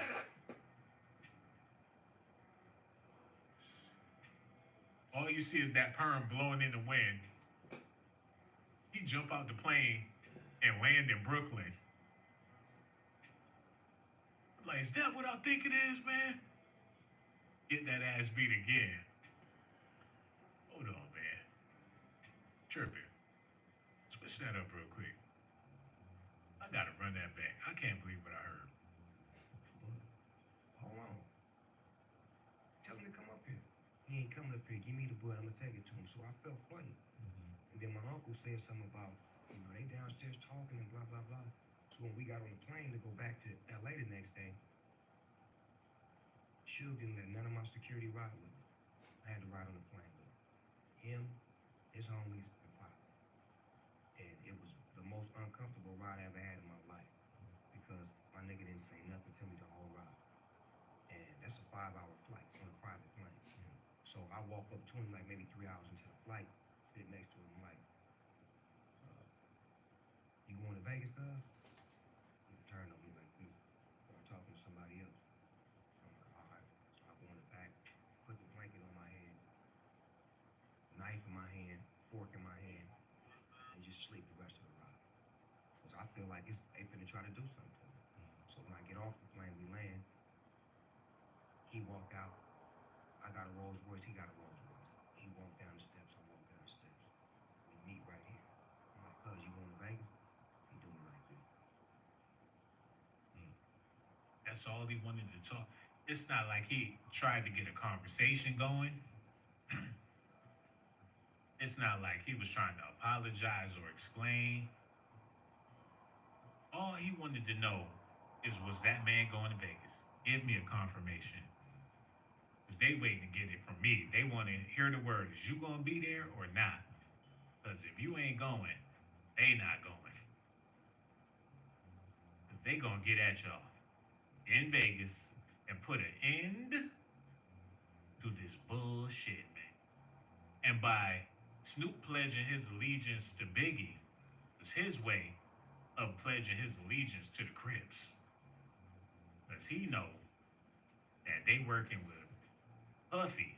All you see is that perm blowing in the wind. He jump out the plane and land in Brooklyn. Like, is that what I think it is, man? Get that ass beat again. Hold on, man. Tripping. Switch that up real quick. I gotta run that back. I can't believe what I heard. But hold on. Tell him to come up here. He ain't coming up here. Give me the bud. I'm gonna take it to him. So I felt funny. And then my uncle said something about, they downstairs talking and blah, blah, blah. So when we got on the plane to go back to LA the next day, Suge didn't let none of my security ride with me. I had to ride on the plane with him, his homies, and Pop. And it was the most uncomfortable ride I ever had in my life because my nigga didn't say nothing to me the whole ride. And that's a 5-hour flight on a private plane. So I walk up to him like maybe 3 hours into the flight, sit next to him like, you going to Vegas, cuz? He turned on me like, start talking to somebody else. I'm like, all right. So I go in the back, put the blanket on my head, knife in my hand, fork in my hand, and just sleep the rest of the ride. Because I feel like they finna try to do something to me. So when I get off the plane, we land. He walk out. I got a Rolls Royce. He got a Rolls Royce. He walked down the steps. I walked down the steps. We meet right here. I'm like, cuz, you going to Vegas? He do me like this. That's all he wanted to talk. It's not like he tried to get a conversation going. It's not like he was trying to apologize or explain. All he wanted to know is, was that man going to Vegas? Give me a confirmation. 'Cause they waiting to get it from me. They want to hear the word. Is you gonna be there or not? Because if you ain't going, they not going. 'Cause they gonna get at y'all in Vegas and put an end to this bullshit, man. And by Snoop pledging his allegiance to Biggie was his way of pledging his allegiance to the Crips. Because he know that they working with Puffy.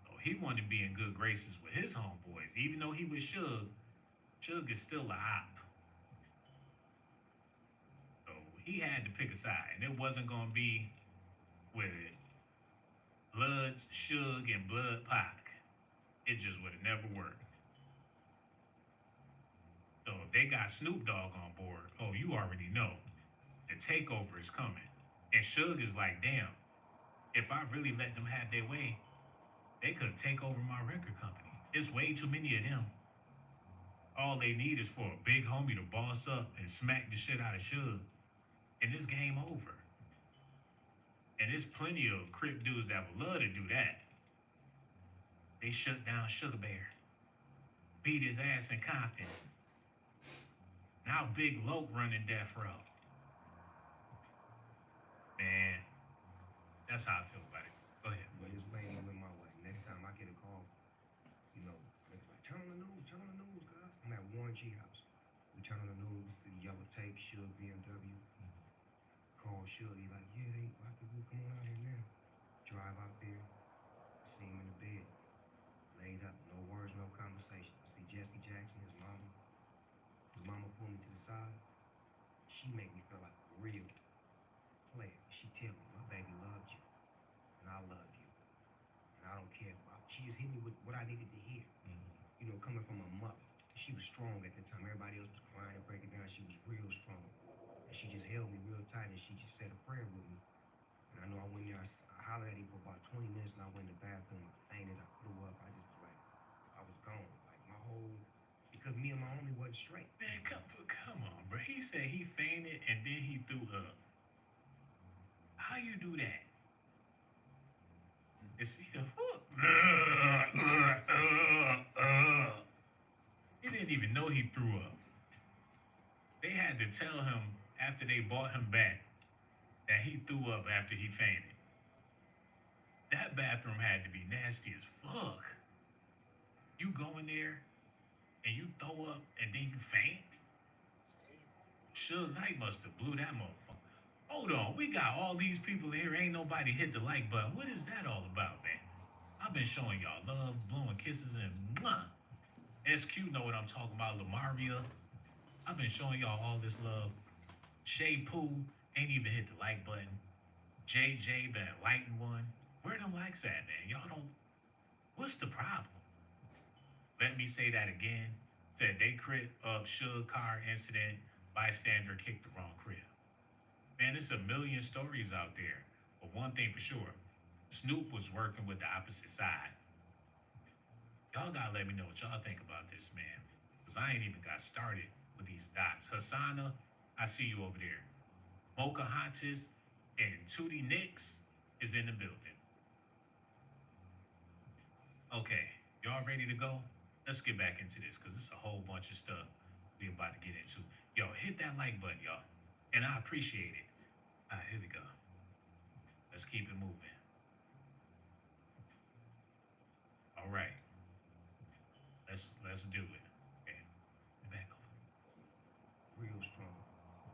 So he wanted to be in good graces with his homeboys. Even though he was Suge, Suge is still a op. So he had to pick a side. And it wasn't going to be with Blood Suge and Blood Pac. It just would have never worked. So if they got Snoop Dogg on board, oh, you already know the takeover is coming. And Suge is like, damn, if I really let them have their way, they could take over my record company. It's way too many of them. All they need is for a big homie to boss up and smack the shit out of Suge. And it's game over. And there's plenty of Crip dudes that would love to do that. They shut down Sugar Bear. Beat his ass in Compton. Now Big Loke running Death Row. Man, that's how I feel about it. Go ahead. But it's playing with my way. Next time I get a call, you know, it's like, turn on the news, guys. I'm at Warren G house. We turn on the news, see yellow tape, Suge BMW. Call Suge, he like, yeah, hey, why could we come on out here now? Drive out there, see him in the bed, laid up, no words, no conversation. I see Jesse Jackson, his mama. His mama pulled me to the side. She made me feel like a real player. She tell me, my baby loved you, and I love you, and I don't care. She just hit me with what I needed to hear. You know, coming from my mother. She was strong at the time. Everybody else was crying and breaking down. She was real strong. And she just held me real tight, and she just said a prayer with me. And I know I went there, I hollered at him for about 20 minutes, and I went in the bathroom, I fainted, I threw up. I just was like, I was gone. Like my whole, because me and my homie wasn't straight. Man, come on, bro. He said he fainted and then he threw up. How you do that? It's he didn't even know he threw up. They had to tell him after they brought him back that he threw up after he fainted. That bathroom had to be nasty as fuck. You go in there and you throw up and then you faint? Suge Knight must have blew that motherfucker. Hold on, we got all these people here. Ain't nobody hit the like button. What is that all about, man? I've been showing y'all love, blowing kisses, and mwah. SQ know what I'm talking about. Lamaria. I've been showing y'all all this love. Shay Pooh ain't even hit the like button. JJ, the enlightened one. Where them likes at, man? Y'all don't. What's the problem? Let me say that again. Said they crit up Suge car incident. Bystander kicked the wrong crib. Man, there's a million stories out there. But one thing for sure, Snoop was working with the opposite side. Y'all gotta let me know what y'all think about this, man. Because I ain't even got started with these dots. Hassana, I see you over there. Mocha Hontis and Tootie Nix is in the building. Okay, y'all ready to go? Let's get back into this because it's a whole bunch of stuff we about to get into. Yo, hit that like button, y'all. And I appreciate it. All right, here we go. Let's keep it moving. All right. Let's do it. Okay. Back over. Real strong.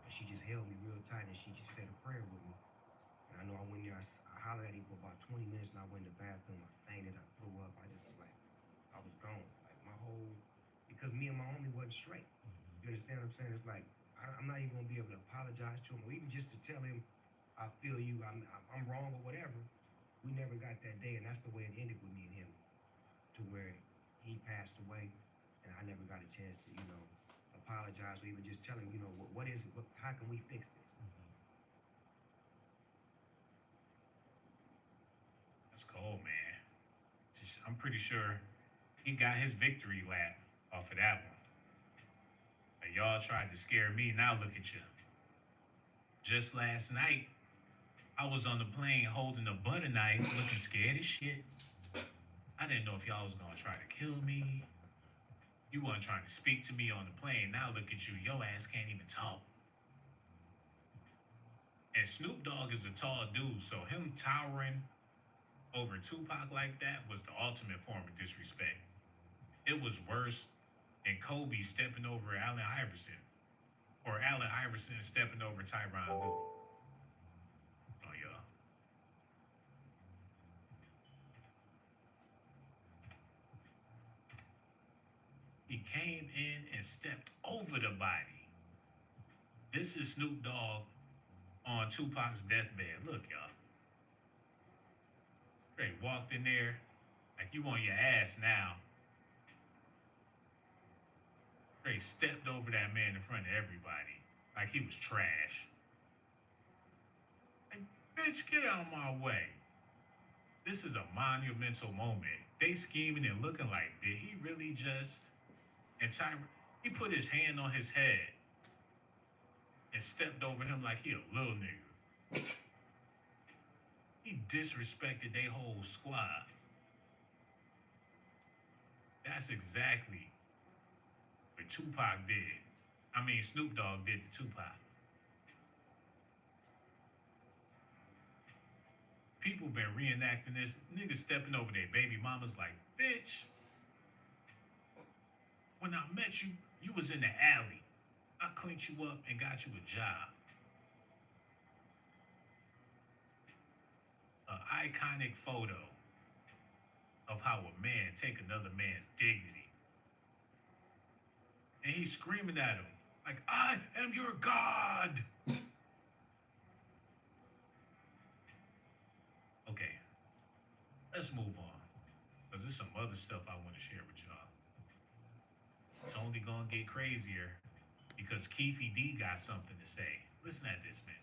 And she just held me real tight, and she just said a prayer with me. And I know I went there, I hollered at him for about 20 minutes, and I went in the bathroom, I fainted, I threw up. I just was like, I was gone. Like my whole, because me and my homie wasn't straight. You understand what I'm saying? It's like, I'm not even gonna be able to apologize to him, or even just to tell him, I feel you, I'm wrong or whatever. We never got that day, and that's the way it ended with me and him, to where he passed away, and I never got a chance to, apologize or even just tell him, what is it? How can we fix this? That's cold, man. I'm pretty sure he got his victory lap off of that one. And y'all tried to scare me. Now look at you. Just last night, I was on the plane holding a butter knife, looking scared as shit. I didn't know if y'all was gonna try to kill me. You weren't trying to speak to me on the plane. Now look at you. Your ass can't even talk. And Snoop Dogg is a tall dude, so him towering over Tupac like that was the ultimate form of disrespect. It was worse than Kobe stepping over Allen Iverson or Allen Iverson stepping over Tyronn Lue. Oh, y'all. He came in and stepped over the body. This is Snoop Dogg on Tupac's deathbed. Look, y'all. They walked in there like you on your ass now. They stepped over that man in front of everybody like he was trash. Like, bitch, get out of my way. This is a monumental moment. They scheming and looking like, did he really just? And he put his hand on his head and stepped over him like he a little nigga. He disrespected their whole squad. That's exactly what Tupac did. I mean, Snoop Dogg did to Tupac. People been reenacting this. Niggas stepping over their baby mamas like, bitch. When I met you, you was in the alley. I cleaned you up and got you a job. An iconic photo of how a man take another man's dignity. And he's screaming at him like, I am your God. Okay, let's move on. Because there's some other stuff I want to share with y'all. It's only gonna get crazier because Keefy D got something to say. Listen at this, man.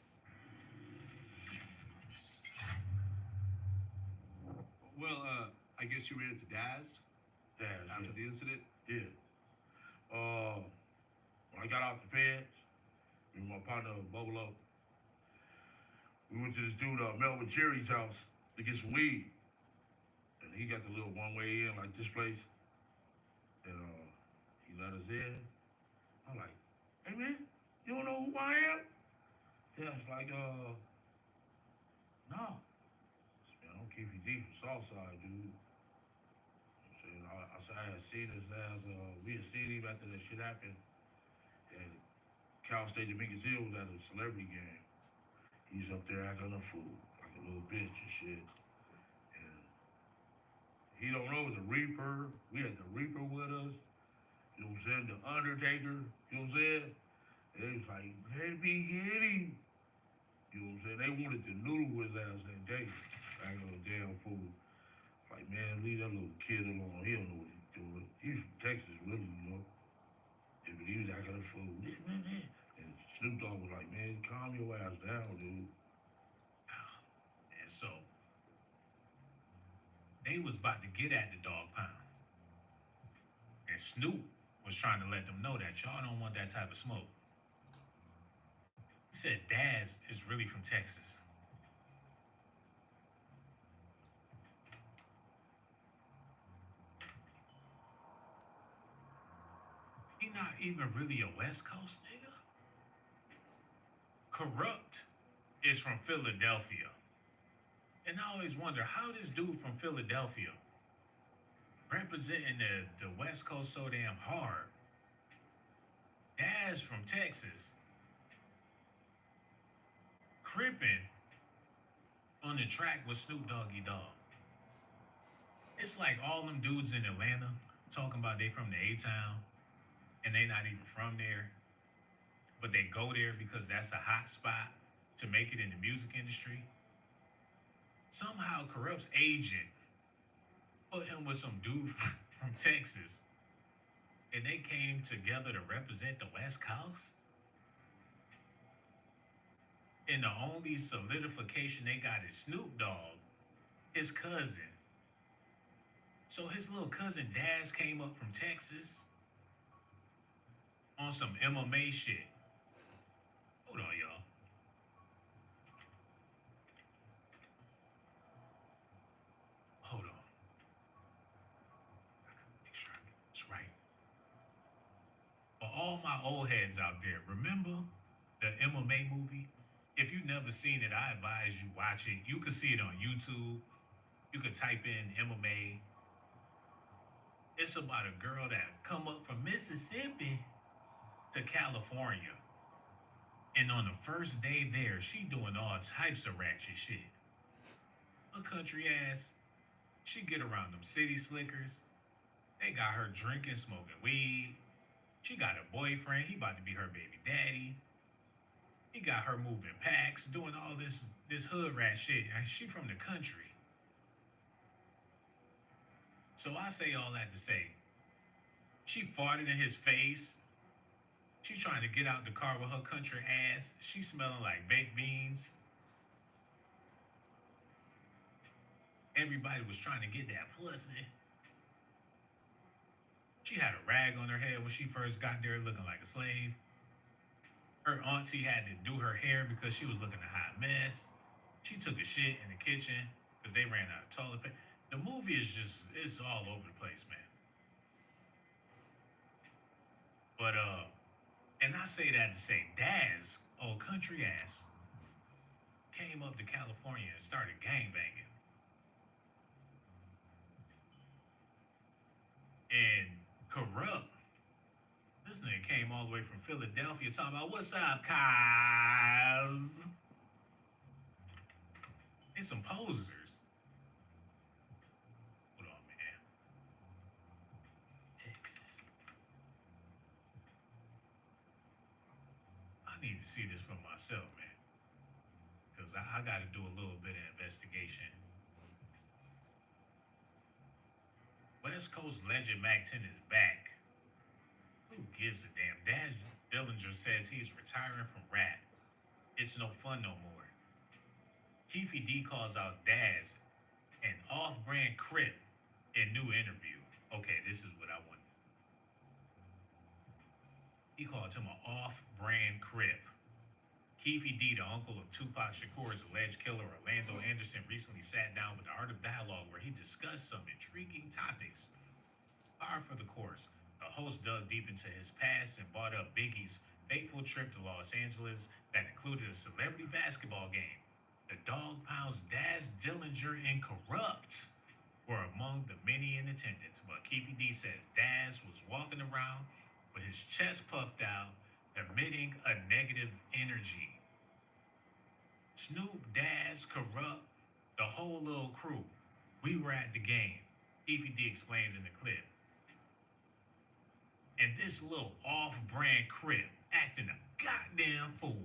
Well, I guess you ran into Daz after the incident. Yeah. When I got out the feds, me and my partner Bubble, we went to this dude Melvin Jerry's house to get some weed, and he got the little one-way in like this place, and he let us in. I'm like, hey man, you don't know who I am? Yeah, it's like no. Man, I'm Keefy D from Southside, dude. I said I had seen his ass. We had seen him after that shit happened. And Cal State Dominguez Hill was at a celebrity game. He's up there acting a fool, like a little bitch and shit. And he don't know the Reaper. We had the Reaper with us. You know what I'm saying? The Undertaker. You know what I'm saying? And they was like, let me get him. You know what I'm saying? They wanted to noodle his ass that day. Acting a damn fool. Like, man, leave that little kid alone. He don't know what he's doing. He's from Texas, really, you know. Yeah, but he was acting a fool. And Snoop Dogg was like, man, calm your ass down, dude. And so, they was about to get at the dog pound. And Snoop was trying to let them know that y'all don't want that type of smoke. He said Daz is really from Texas. He not even really a West Coast nigga. Corrupt is from Philadelphia. And I always wonder how this dude from Philadelphia representing the West Coast so damn hard. Daz from Texas. Crippin' on the track with Snoop Doggy Dogg. It's like all them dudes in Atlanta talking about they from the A-Town and they not even from there, but they go there because that's a hot spot to make it in the music industry. Somehow Corrupt's agent put him with some dude from Texas and they came together to represent the West Coast. And the only solidification they got is Snoop Dogg, his cousin. So his little cousin Daz came up from Texas on some MMA shit. Hold on, y'all. my old heads out there, remember the MMA movie? If you've never seen it, I advise you watch it. You can see it on YouTube. You could type in MMA. It's about a girl that come up from Mississippi to California. And on the first day there, she doing all types of ratchet shit. A country ass. She get around them city slickers. They got her drinking, smoking weed. She got a boyfriend. He about to be her baby daddy. He got her moving packs, doing all this hood rat shit. And she from the country. So I say all that to say, she farted in his face. She trying to get out the car with her country ass. She smelling like baked beans. Everybody was trying to get that pussy. She had a rag on her head when she first got there looking like a slave. Her auntie had to do her hair because she was looking a hot mess. She took a shit in the kitchen because they ran out of toilet paper. The movie is just, it's all over the place, man. But, and I say that to say, Daz, old country ass, came up to California and started gangbanging. And Corrupt, this nigga came all the way from Philadelphia talking about, what's up, guys? It's some posers. Hold on, man. Texas. I need to see this for myself, man. Because I got to do a little bit of investigation. West Coast legend Mac 10 is back. Who gives a damn? Daz Dillinger says he's retiring from rap. It's no fun no more. Keefy D calls out Daz an off-brand crip in new interview. Okay, this is what I want. He called him an off-brand crip. Keefy D, the uncle of Tupac Shakur's alleged killer Orlando Anderson, recently sat down with the Art of Dialogue where he discussed some intriguing topics. Par for the course, the host dug deep into his past and brought up Biggie's fateful trip to Los Angeles that included a celebrity basketball game. The Dog Pounds, Daz Dillinger, and Corrupt were among the many in attendance, but Keefy D says Daz was walking around with his chest puffed out, emitting a negative energy. Snoop, Daz, Corrupt, the whole little crew. We were at the game. Keefy D explains in the clip. And this little off-brand crip acting a goddamn fool.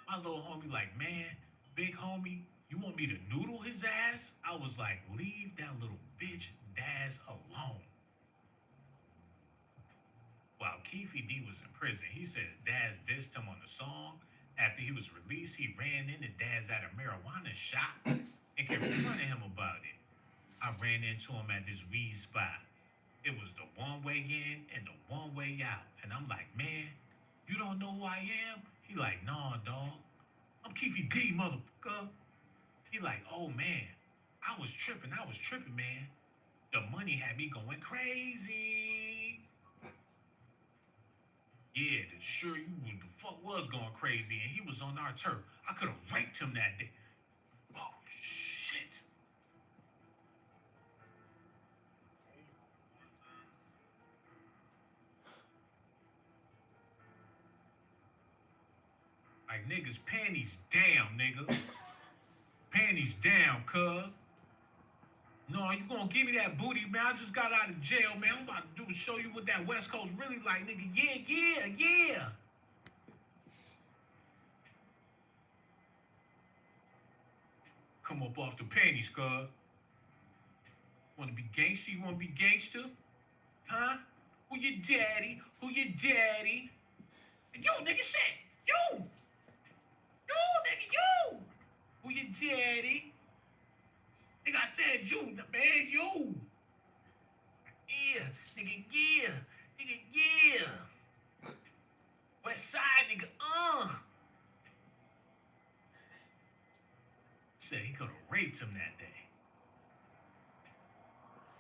My little homie like, man, big homie, you want me to noodle his ass? I was like, leave that little bitch Daz alone. While Keefy D was in prison, he says Daz dissed him on the song. After he was released, he ran into Daz at a marijuana shop and kept confronting him about it. I ran into him at this weed spot. It was the one way in and the one way out. And I'm like, man, you don't know who I am? He like, nah, dog. I'm Keefy D, motherfucker. He like, oh, man, I was tripping, man. The money had me going crazy. Yeah, the sure you the fuck was going crazy, and he was on our turf. I could have raped him that day. Oh, shit. Like, niggas, panties down, nigga. Panties down, cuz. No, you gonna give me that booty, man. I just got out of jail, man. I'm about to show you what that West Coast really like, nigga. Yeah. Come up off the panties, cuz. Wanna be gangster? You wanna be gangster? Huh? Who your daddy? You, nigga, shit. You, nigga, you. Who your daddy? Nigga, I said you, man, you. Yeah, nigga, yeah. West side, nigga, Said he could have raped him that day.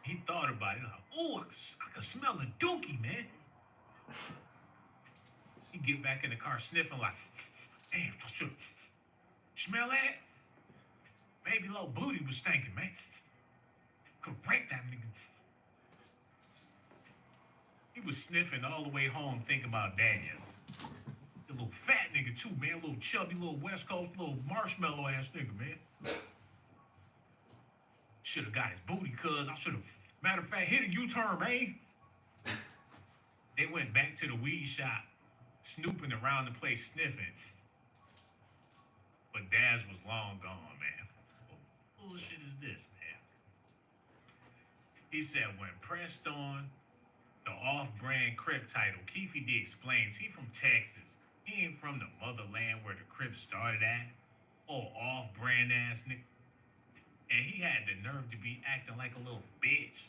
He thought about it, like, ooh, I could smell the dookie, man. He get back in the car sniffing like, damn, smell that? Baby little booty was stinking, man. Correct that nigga. He was sniffing all the way home thinking about Daniels. The little fat nigga too, man. Little chubby, little West Coast, little marshmallow ass nigga, man. Should have got his booty, cuz I should have. Matter of fact, hit a U-turn, man. They went back to the weed shop, snooping around the place, sniffing. But Daz was long gone, man. What bullshit is this, man? He said when pressed on the off-brand Crip title, Keefe D explains he from Texas. He ain't from the motherland where the Crips started at. Oh, off-brand ass nigga. And he had the nerve to be acting like a little bitch.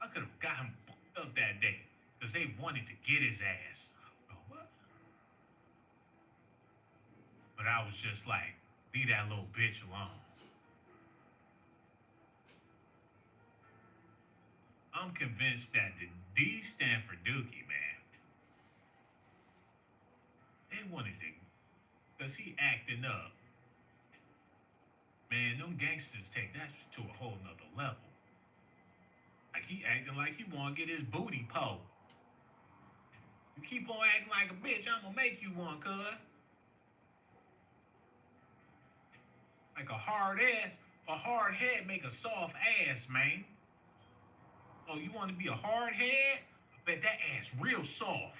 I could have got him fucked up that day because they wanted to get his ass. Oh, what? But I was just like, leave that little bitch alone. I'm convinced that the D stand for Dookie, man. They wanted to, because he acting up. Man, them gangsters take that to a whole nother level. Like he acting like he want to get his booty poked. You keep on acting like a bitch, I'm gonna make you one, cuz. Like a hard head make a soft ass, man. Oh, you want to be a hard head? I bet that ass real soft.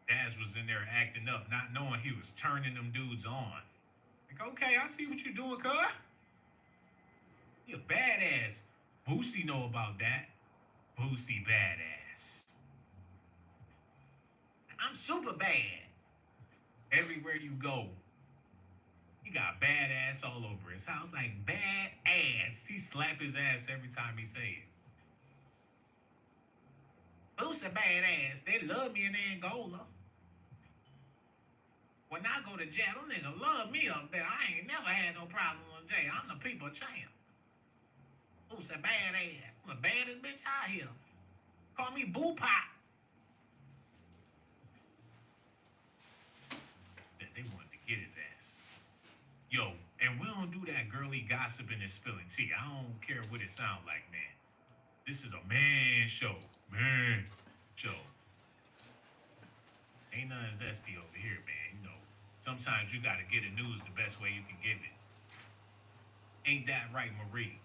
Daz was in there acting up, not knowing he was turning them dudes on. Like, okay, I see what you're doing, cuz. You a badass. Boosie know about that. Boosie badass. I'm super bad. Everywhere you go, he got badass all over his house. Like, badass. He slap his ass every time he say it. Boosie badass. They love me in Angola. When I go to jail, them niggas love me up there. I ain't never had no problem in jail. I'm the people champ. Who's a badass? I'm the baddest bitch out here. Call me Boo Pop. They wanted to get his ass. Yo, and we don't do that girly gossiping and spilling tea. I don't care what it sounds like, man. This is a man show. Man show. Ain't nothing zesty over here, man. You know, sometimes you gotta get the news the best way you can give it. Ain't that right, Marie?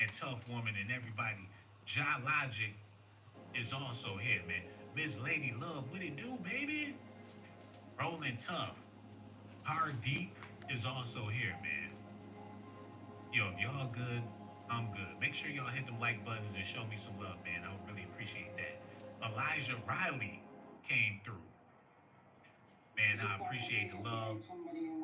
And Tough Woman and everybody. Ja Logic is also here, man. Miss Lady Love, what it do, baby? Rolling Tough. Hard Deep is also here, man. Yo, if y'all good, I'm good. Make sure y'all hit them like buttons and show me some love, man. I would really appreciate that. Elijah Riley came through. Man, I appreciate the love.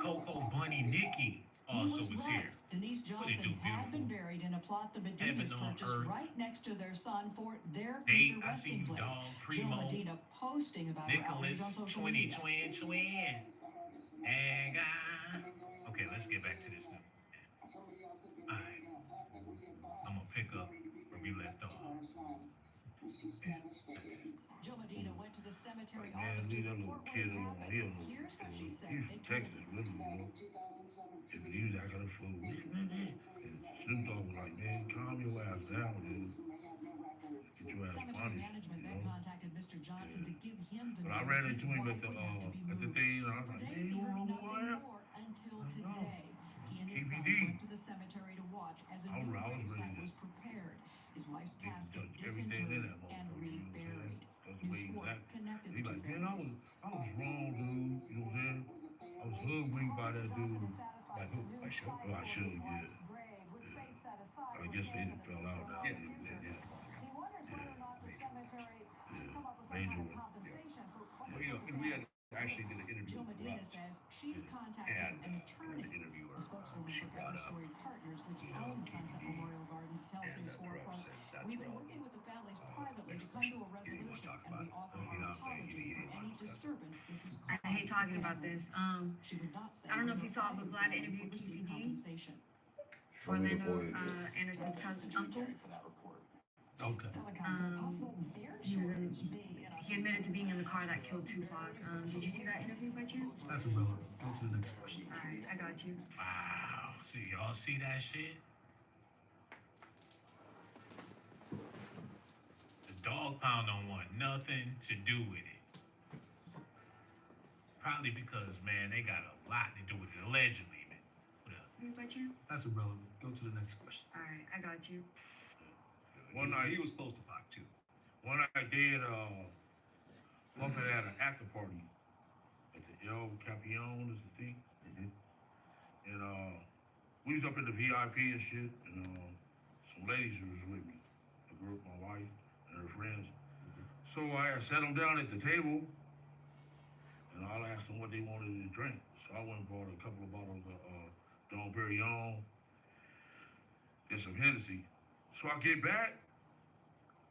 Coco Bunny Nikki also was here. Denise Johnson had been buried in a plot the Medinas purchased right next to their son for their future resting place. Dog, Primo, Jill Medina posting about her outrage on Nicholas, social 20, media. twin. And okay, let's get back to this now. Alright. I'm gonna pick up where we left off. Yeah, okay. Jill Medina went to the cemetery Man, office to leave that little report kid what alone. happened. He don't know. Here's what she said. He's They from told Texas, really, you know. Yeah, but he was acting a fool. And Snoop Dogg was like, man, calm your ass down, dude. Get your ass Cemetery punished, management you then know. contacted Mr. Johnson to give him the But I news ran his into him wife at the would have to be moved. thing, and I was For like, man, days, you he don't heard know who I nothing am? more until I know. today. He and his sons KPD. went to the cemetery to watch as a I new was gravesite ready was to prepared. His wife's They can casket touch everything in disinterred that and motherfucker, you know what I'm saying? reburied. That's the way News he was 4 acting. connected the He's two like, man, families. I was wrong, dude. You know what I'm saying? I was hoodwinked by that dude. Like, who? I should. Oh, I should, yeah. I guess they done fell out now. Yeah, Yeah. Major one. Well, you know, and we had actually did an interview Jill with Medina Russ. says she's And, contacting an the attorney. interviewer, The spokeswoman she for brought Every up, Story Partners, which you know, owns Sunset KPD, Memorial Gardens, tells and News 4 Crip quote, said that's we've been wrong. working with the families privately to Next come to a question. You didn't want to resolution, talk and we about offer it. You know our what I'm saying? apology You for didn't any want to discuss it. disturbance this is I causing hate talking the about family. this. She would not say I don't know if who you saw her the client Vlad interview would receive KPD. compensation. Show me the Orlando footage. Anderson's cousin uncle. Okay. He admitted to being in the car that killed Tupac. Did you see that interview by chance? That's irrelevant. Go to the next question. All right, I got you. Wow. See, y'all see that shit? The dog pound don't want nothing to do with it. Probably because, man, they got a lot to do with it, allegedly, man. What up? You by chance? That's irrelevant. Go to the next question. All right, I got you. One night, He was close to Pac too. one night they had Buffett had an after party at the El Capione is the thing. And we was up in the VIP and shit, and some ladies was with me. A group, my wife and her friends. So I sat them down at the table, and I asked them what they wanted to drink. So I went and bought a couple of bottles of Dom Perignon and some Hennessy. So I get back,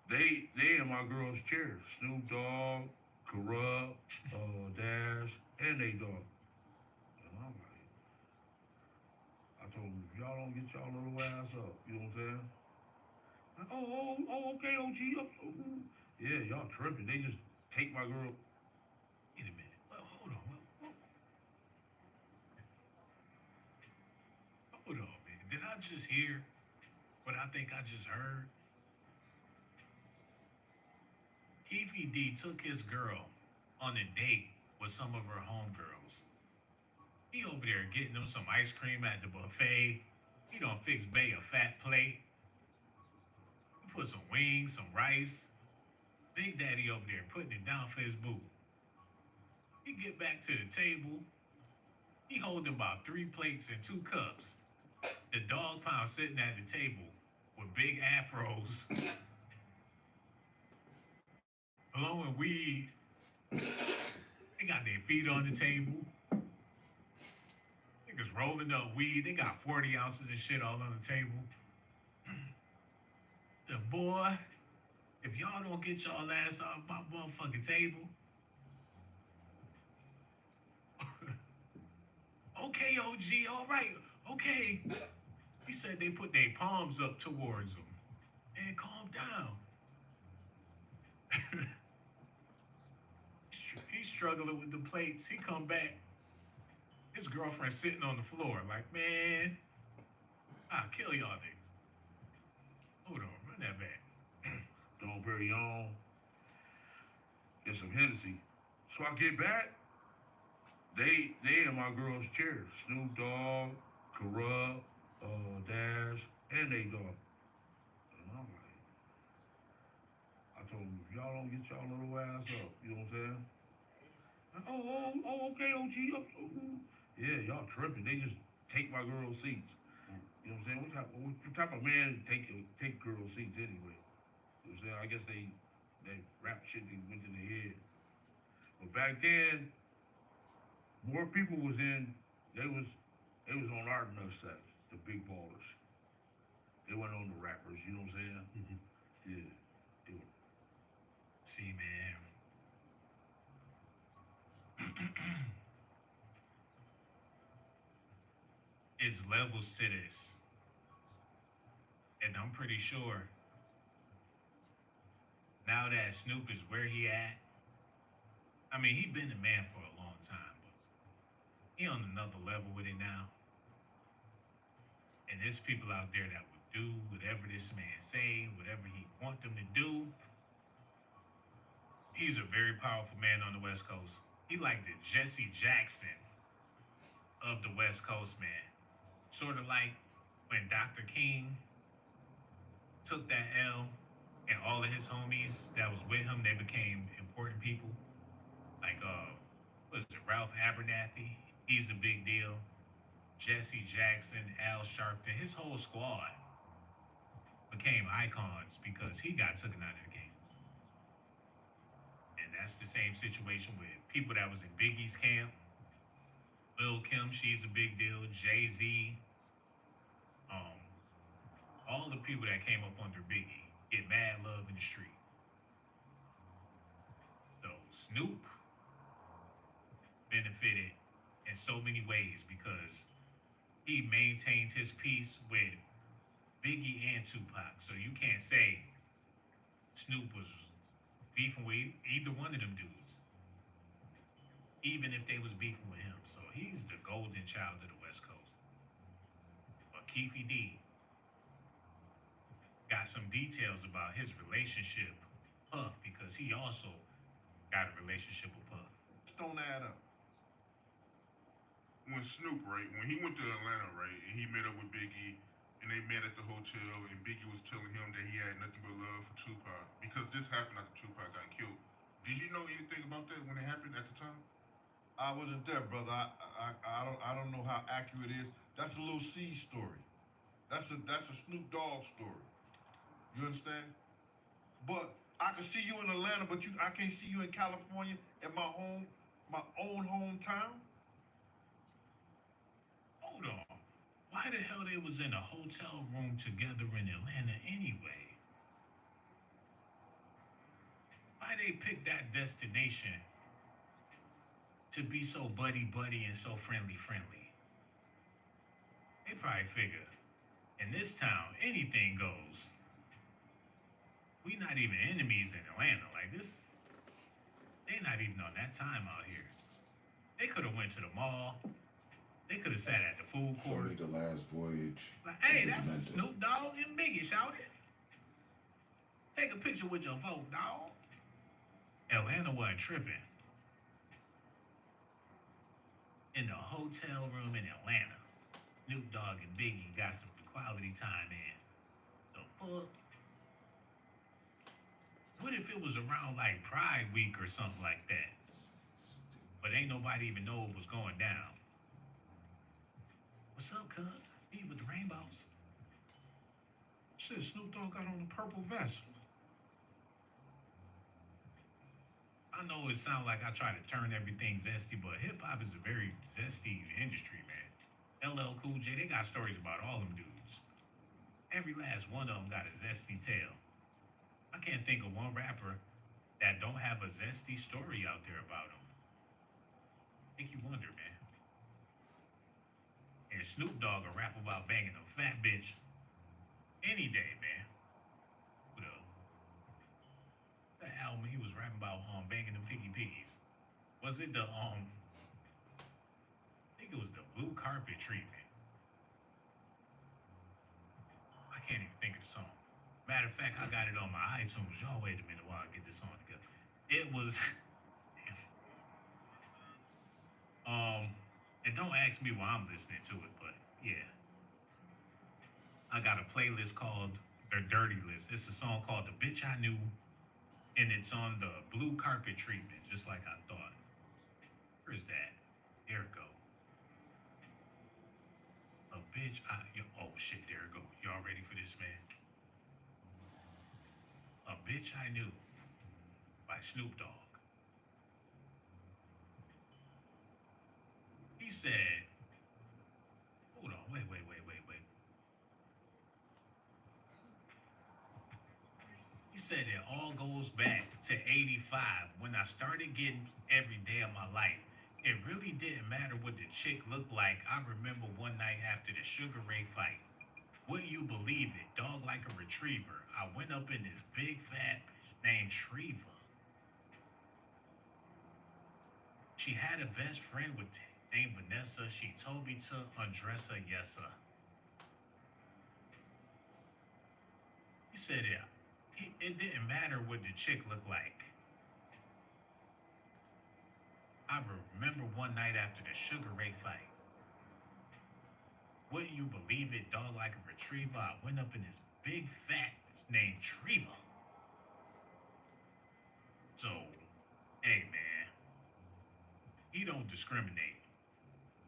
they in my girl's chair. Snoop Dogg, Corrupt, Dash, and they dog. And I'm like, I told them, if y'all don't get y'all little ass up, you know what I'm saying? Like, oh, okay, OG, up. Yeah, y'all tripping. They just take my girl. Wait a minute. Well, hold on. Hold on, man. Did I just hear what I think I just heard? Keefy D took his girl on a date with some of her homegirls. He over there getting them some ice cream at the buffet. He done fix Bay a fat plate. He put some wings, some rice. Big Daddy over there putting it down for his boo. He get back to the table. He holding about 3 plates and 2 cups. The dog pound sitting at the table with big afros, blowing weed. They got their feet on the table. Niggas rolling up weed. They got 40 ounces of shit all on the table. The boy, if y'all don't get y'all ass off my motherfucking table. Okay, OG, all right, okay. He said they put their palms up towards him. And calm down. He's struggling with the plates. He come back. His girlfriend sitting on the floor like, man, I'll kill y'all niggas. Hold on, run that back. Dom Perignon and some Hennessy. So I get back, they in my girl's chair. Snoop Dogg, Corrupt, Dash, and they dog. And I'm like, I told them, if y'all don't get y'all little ass up, you know what I'm saying? Like, oh, okay, OG, up. Yeah, y'all tripping. They just take my girl's seats. You know what I'm saying? What type of man take girl seats anyway? You know what I'm saying? I guess they rap shit that went to their head. But back then, more people was in. They was on our nutsack, the big ballers. They went on the rappers. You know what I'm saying? Yeah. They were. See, man. It's levels to this. And I'm pretty sure now that Snoop is where he at, I mean, he been a man for a long time, but he on another level with it now. And there's people out there that would do whatever this man say, whatever he want them to do. He's a very powerful man on the West Coast. He like the Jesse Jackson of the West Coast, man. Sort of like when Dr. King took that L and all of his homies that was with him, they became important people. Like, what is it, Ralph Abernathy? He's a big deal. Jesse Jackson, Al Sharpton, his whole squad became icons because he got taken out of the game. And that's the same situation with people that was in Biggie's camp. Lil' Kim, she's a big deal. Jay-Z. All the people that came up under Biggie get mad love in the street. So Snoop benefited in so many ways because he maintained his peace with Biggie and Tupac. So you can't say Snoop was beefing with either one of them dudes, even if they was beefing with him. So he's the golden child of the West Coast. But Keefy D got some details about his relationship with Puff, because he also got a relationship with Puff. Don't add up. When Snoop, right, when he went to Atlanta, right, and he met up with Biggie, and they met at the hotel, and Biggie was telling him that he had nothing but love for Tupac, because this happened after Tupac got killed. Did you know anything about that when it happened at the time? I wasn't there, brother. I don't know how accurate it is. That's a Lil C story. That's a Snoop Dogg story. You understand? But I can see you in Atlanta, but I can't see you in California, in my own hometown. Hold on. Why the hell they was in a hotel room together in Atlanta anyway? Why they picked that destination to be so buddy-buddy and so friendly-friendly? They probably figure, in this town, anything goes. We not even enemies in Atlanta. Like this, they not even on that time out here. They could have went to the mall. They could have sat at the food It's court. only the last voyage. Like, hey, of the that's Demento. Snoop Dogg and Biggie, shout it. Take a picture with your vote, dog. Atlanta wasn't tripping. In the hotel room in Atlanta, Snoop Dogg and Biggie got some quality time in. The fuck? What if it was around like Pride Week or something like that? But ain't nobody even know what was going down. What's up, cuz? Steve with the rainbows. Shit, Snoop Dogg got on the purple vest. I know it sounds like I try to turn everything zesty, but hip hop is a very zesty industry, man. LL Cool J, they got stories about all them dudes. Every last one of them got a zesty tale. I can't think of one rapper that don't have a zesty story out there about him. Make you wonder, man. And Snoop Dogg will rap about banging a fat bitch any day, man. What up? That album he was rapping about banging them piggies. Was it the I think it was the blue carpet treatment. I can't even think of the song. Matter of fact, I got it on my iTunes. Y'all wait a minute while I get this song together. It was and don't ask me why I'm listening to it, but yeah. I got a playlist called The Dirty List. It's a song called The Bitch I Knew, and it's on the blue carpet treatment, just like I thought. Where's that? There it go. Oh shit, there it go. Y'all ready for this, man? A Bitch I Knew by Snoop Dogg. He said, hold on, wait. He said it all goes back to 85 when I started getting every day of my life. It really didn't matter what the chick looked like. I remember one night after the Sugar Ray fight. Wouldn't you believe it? Dog like a retriever. I went up in this big fat named Treva. She had a best friend named Vanessa. She told me to undress her, yes sir. He said it didn't matter what the chick looked like. I remember one night after the Sugar Ray fight. Wouldn't you believe it? Dog like a retriever. I went up in this big fat named Treva. So, hey man, he don't discriminate.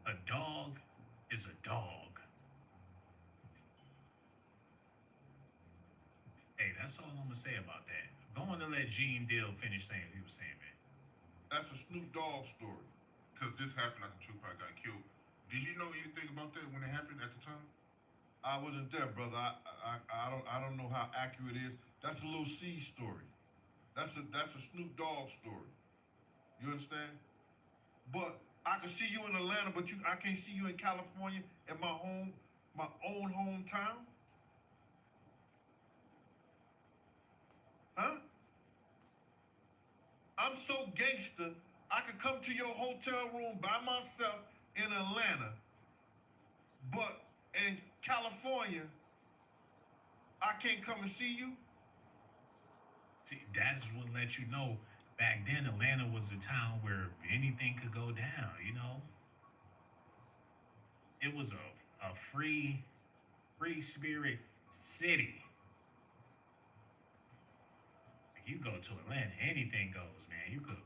A dog is a dog. Hey, that's all I'm gonna say about that. Go on and let Gene Deal finish saying what he was saying, man. That's a Snoop Dogg story. Because this happened after Tupac got killed. Did you know anything about that when it happened at the time? I wasn't there, brother. I don't know how accurate it is. That's a Lil C story. That's a Snoop Dogg story. You understand? But I can see you in Atlanta, but I can't see you in California, in my own hometown. Huh? I'm so gangster, I could come to your hotel room by myself in Atlanta, but in California, I can't come and see you. See, that's what let you know. Back then, Atlanta was a town where anything could go down. You know, it was a free spirit city. You go to Atlanta, anything goes, man. You could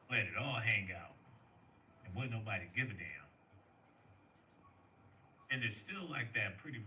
let it all hang out, and wouldn't nobody give a damn. And it's still like that pretty much.